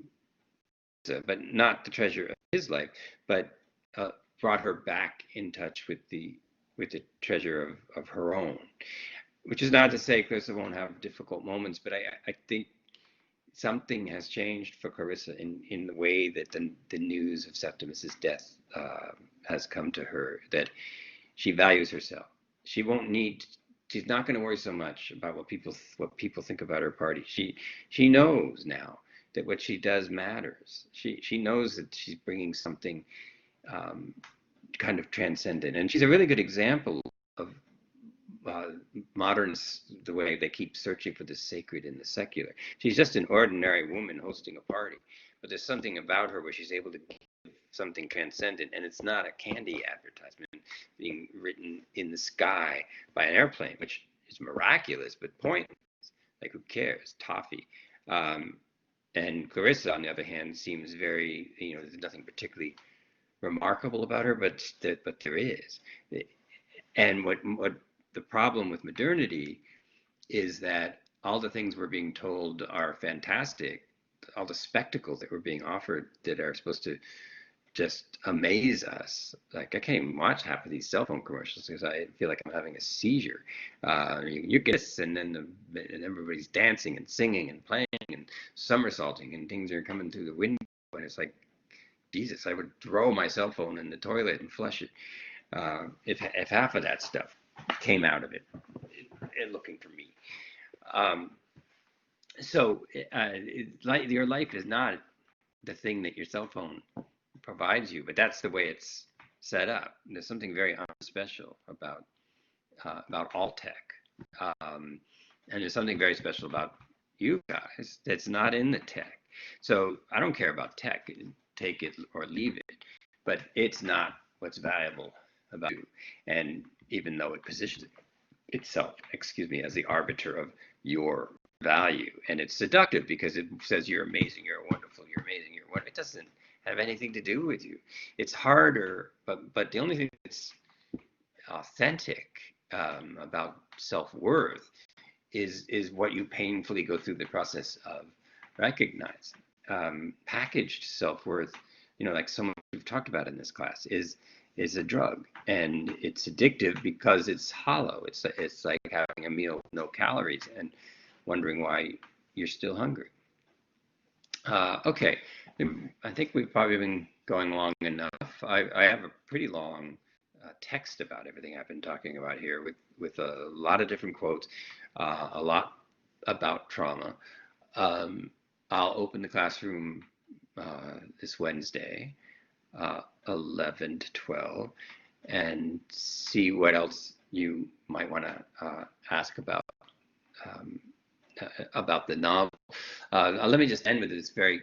but not the treasure of his life, but brought her back in touch with the treasure of her own. Which is not to say Clarissa won't have difficult moments, but I think something has changed for Clarissa in the way that the news of Septimus's death has come to her, that she values herself. She's not going to worry so much about what people think about her party. She knows now that what she does matters. She knows that she's bringing something kind of transcendent, and she's a really good example of moderns, the way they keep searching for the sacred in the secular. She's just an ordinary woman hosting a party, but there's something about her where she's able to give something transcendent, and it's not a candy advertisement being written in the sky by an airplane, which is miraculous but pointless. Like, who cares? Toffee. And Clarissa, on the other hand, seems very, there's nothing particularly remarkable about her, but there is. And what the problem with modernity is that all the things we're being told are fantastic all the spectacles that were being offered that are supposed to just amaze us. Like I can't even watch half of these cell phone commercials because I feel like I'm having a seizure. You get this, and then and everybody's dancing and singing and playing and somersaulting, and things are coming through the window, and it's like, Jesus, I would throw my cell phone in the toilet and flush it if half of that stuff came out of it, looking for me. So your life is not the thing that your cell phone provides you, but that's the way it's set up. There's something very unspecial about all tech, and there's something very special about you guys that's not in the tech. So I don't care about tech, take it or leave it, but it's not what's valuable about you. And even though it positions itself, excuse me, as the arbiter of your value, and it's seductive because it says you're amazing, you're wonderful, you're amazing, you're wonderful. It doesn't have anything to do with you. It's harder, but the only thing that's authentic about self-worth is what you painfully go through the process of recognizing. Packaged self-worth, like so much we've talked about in this class, is a drug, and it's addictive because it's hollow. It's like having a meal with no calories and wondering why you're still hungry. Okay, I think we've probably been going long enough. I have a pretty long text about everything I've been talking about here with a lot of different quotes, a lot about trauma. I'll open the classroom this Wednesday, 11 to 12, and see what else you might want to ask about the novel. Let me just end with this very,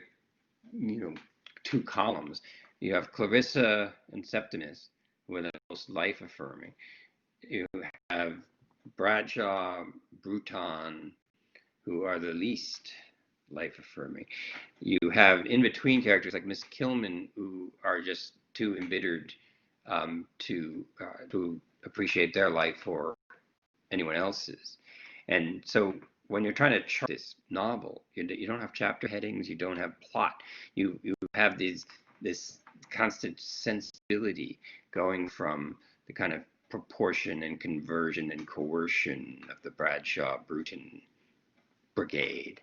2 columns. You have Clarissa and Septimus, who are the most life-affirming. You have Bradshaw, Bruton, who are the least life-affirming. You have in-between characters like Miss Killman, who are just too embittered to appreciate their life or anyone else's. And so when you're trying to chart this novel, you don't have chapter headings, you don't have plot. You have this constant sensibility going from the kind of proportion and conversion and coercion of the Bradshaw Bruton brigade,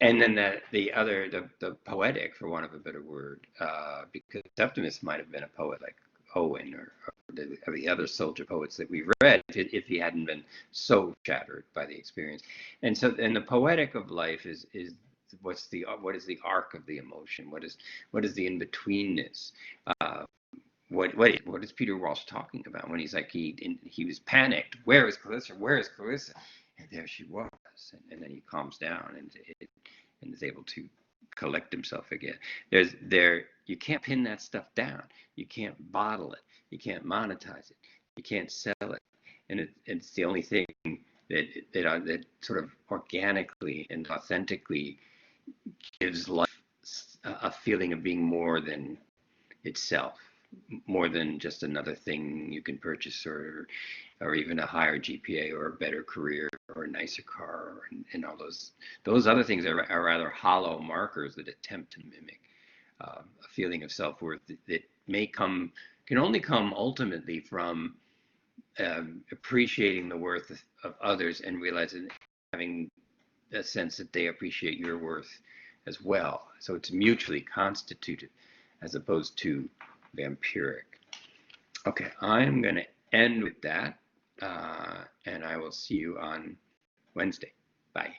and then the poetic, for want of a better word, because Septimus might have been a poet like Owen or the other soldier poets that we've read if he hadn't been so shattered by the experience. And so, and the poetic of life is what is the arc of the emotion? What is the in-betweenness? What is Peter Walsh talking about when he's like he was panicked? Where is Clarissa? Where is Clarissa? And there she was, and then he calms down and is able to collect himself again. You can't pin that stuff down. You can't bottle it. You can't monetize it. You can't sell it. And it's the only thing that sort of organically and authentically gives life a feeling of being more than itself, more than just another thing you can purchase, or even a higher GPA or a better career or a nicer car, and all those other things are rather hollow markers that attempt to mimic a feeling of self-worth that can only come ultimately from appreciating the worth of others and realizing, having a sense that they appreciate your worth as well. So it's mutually constituted as opposed to vampiric. Okay, I'm going to end with that, and I will see you on Wednesday. Bye.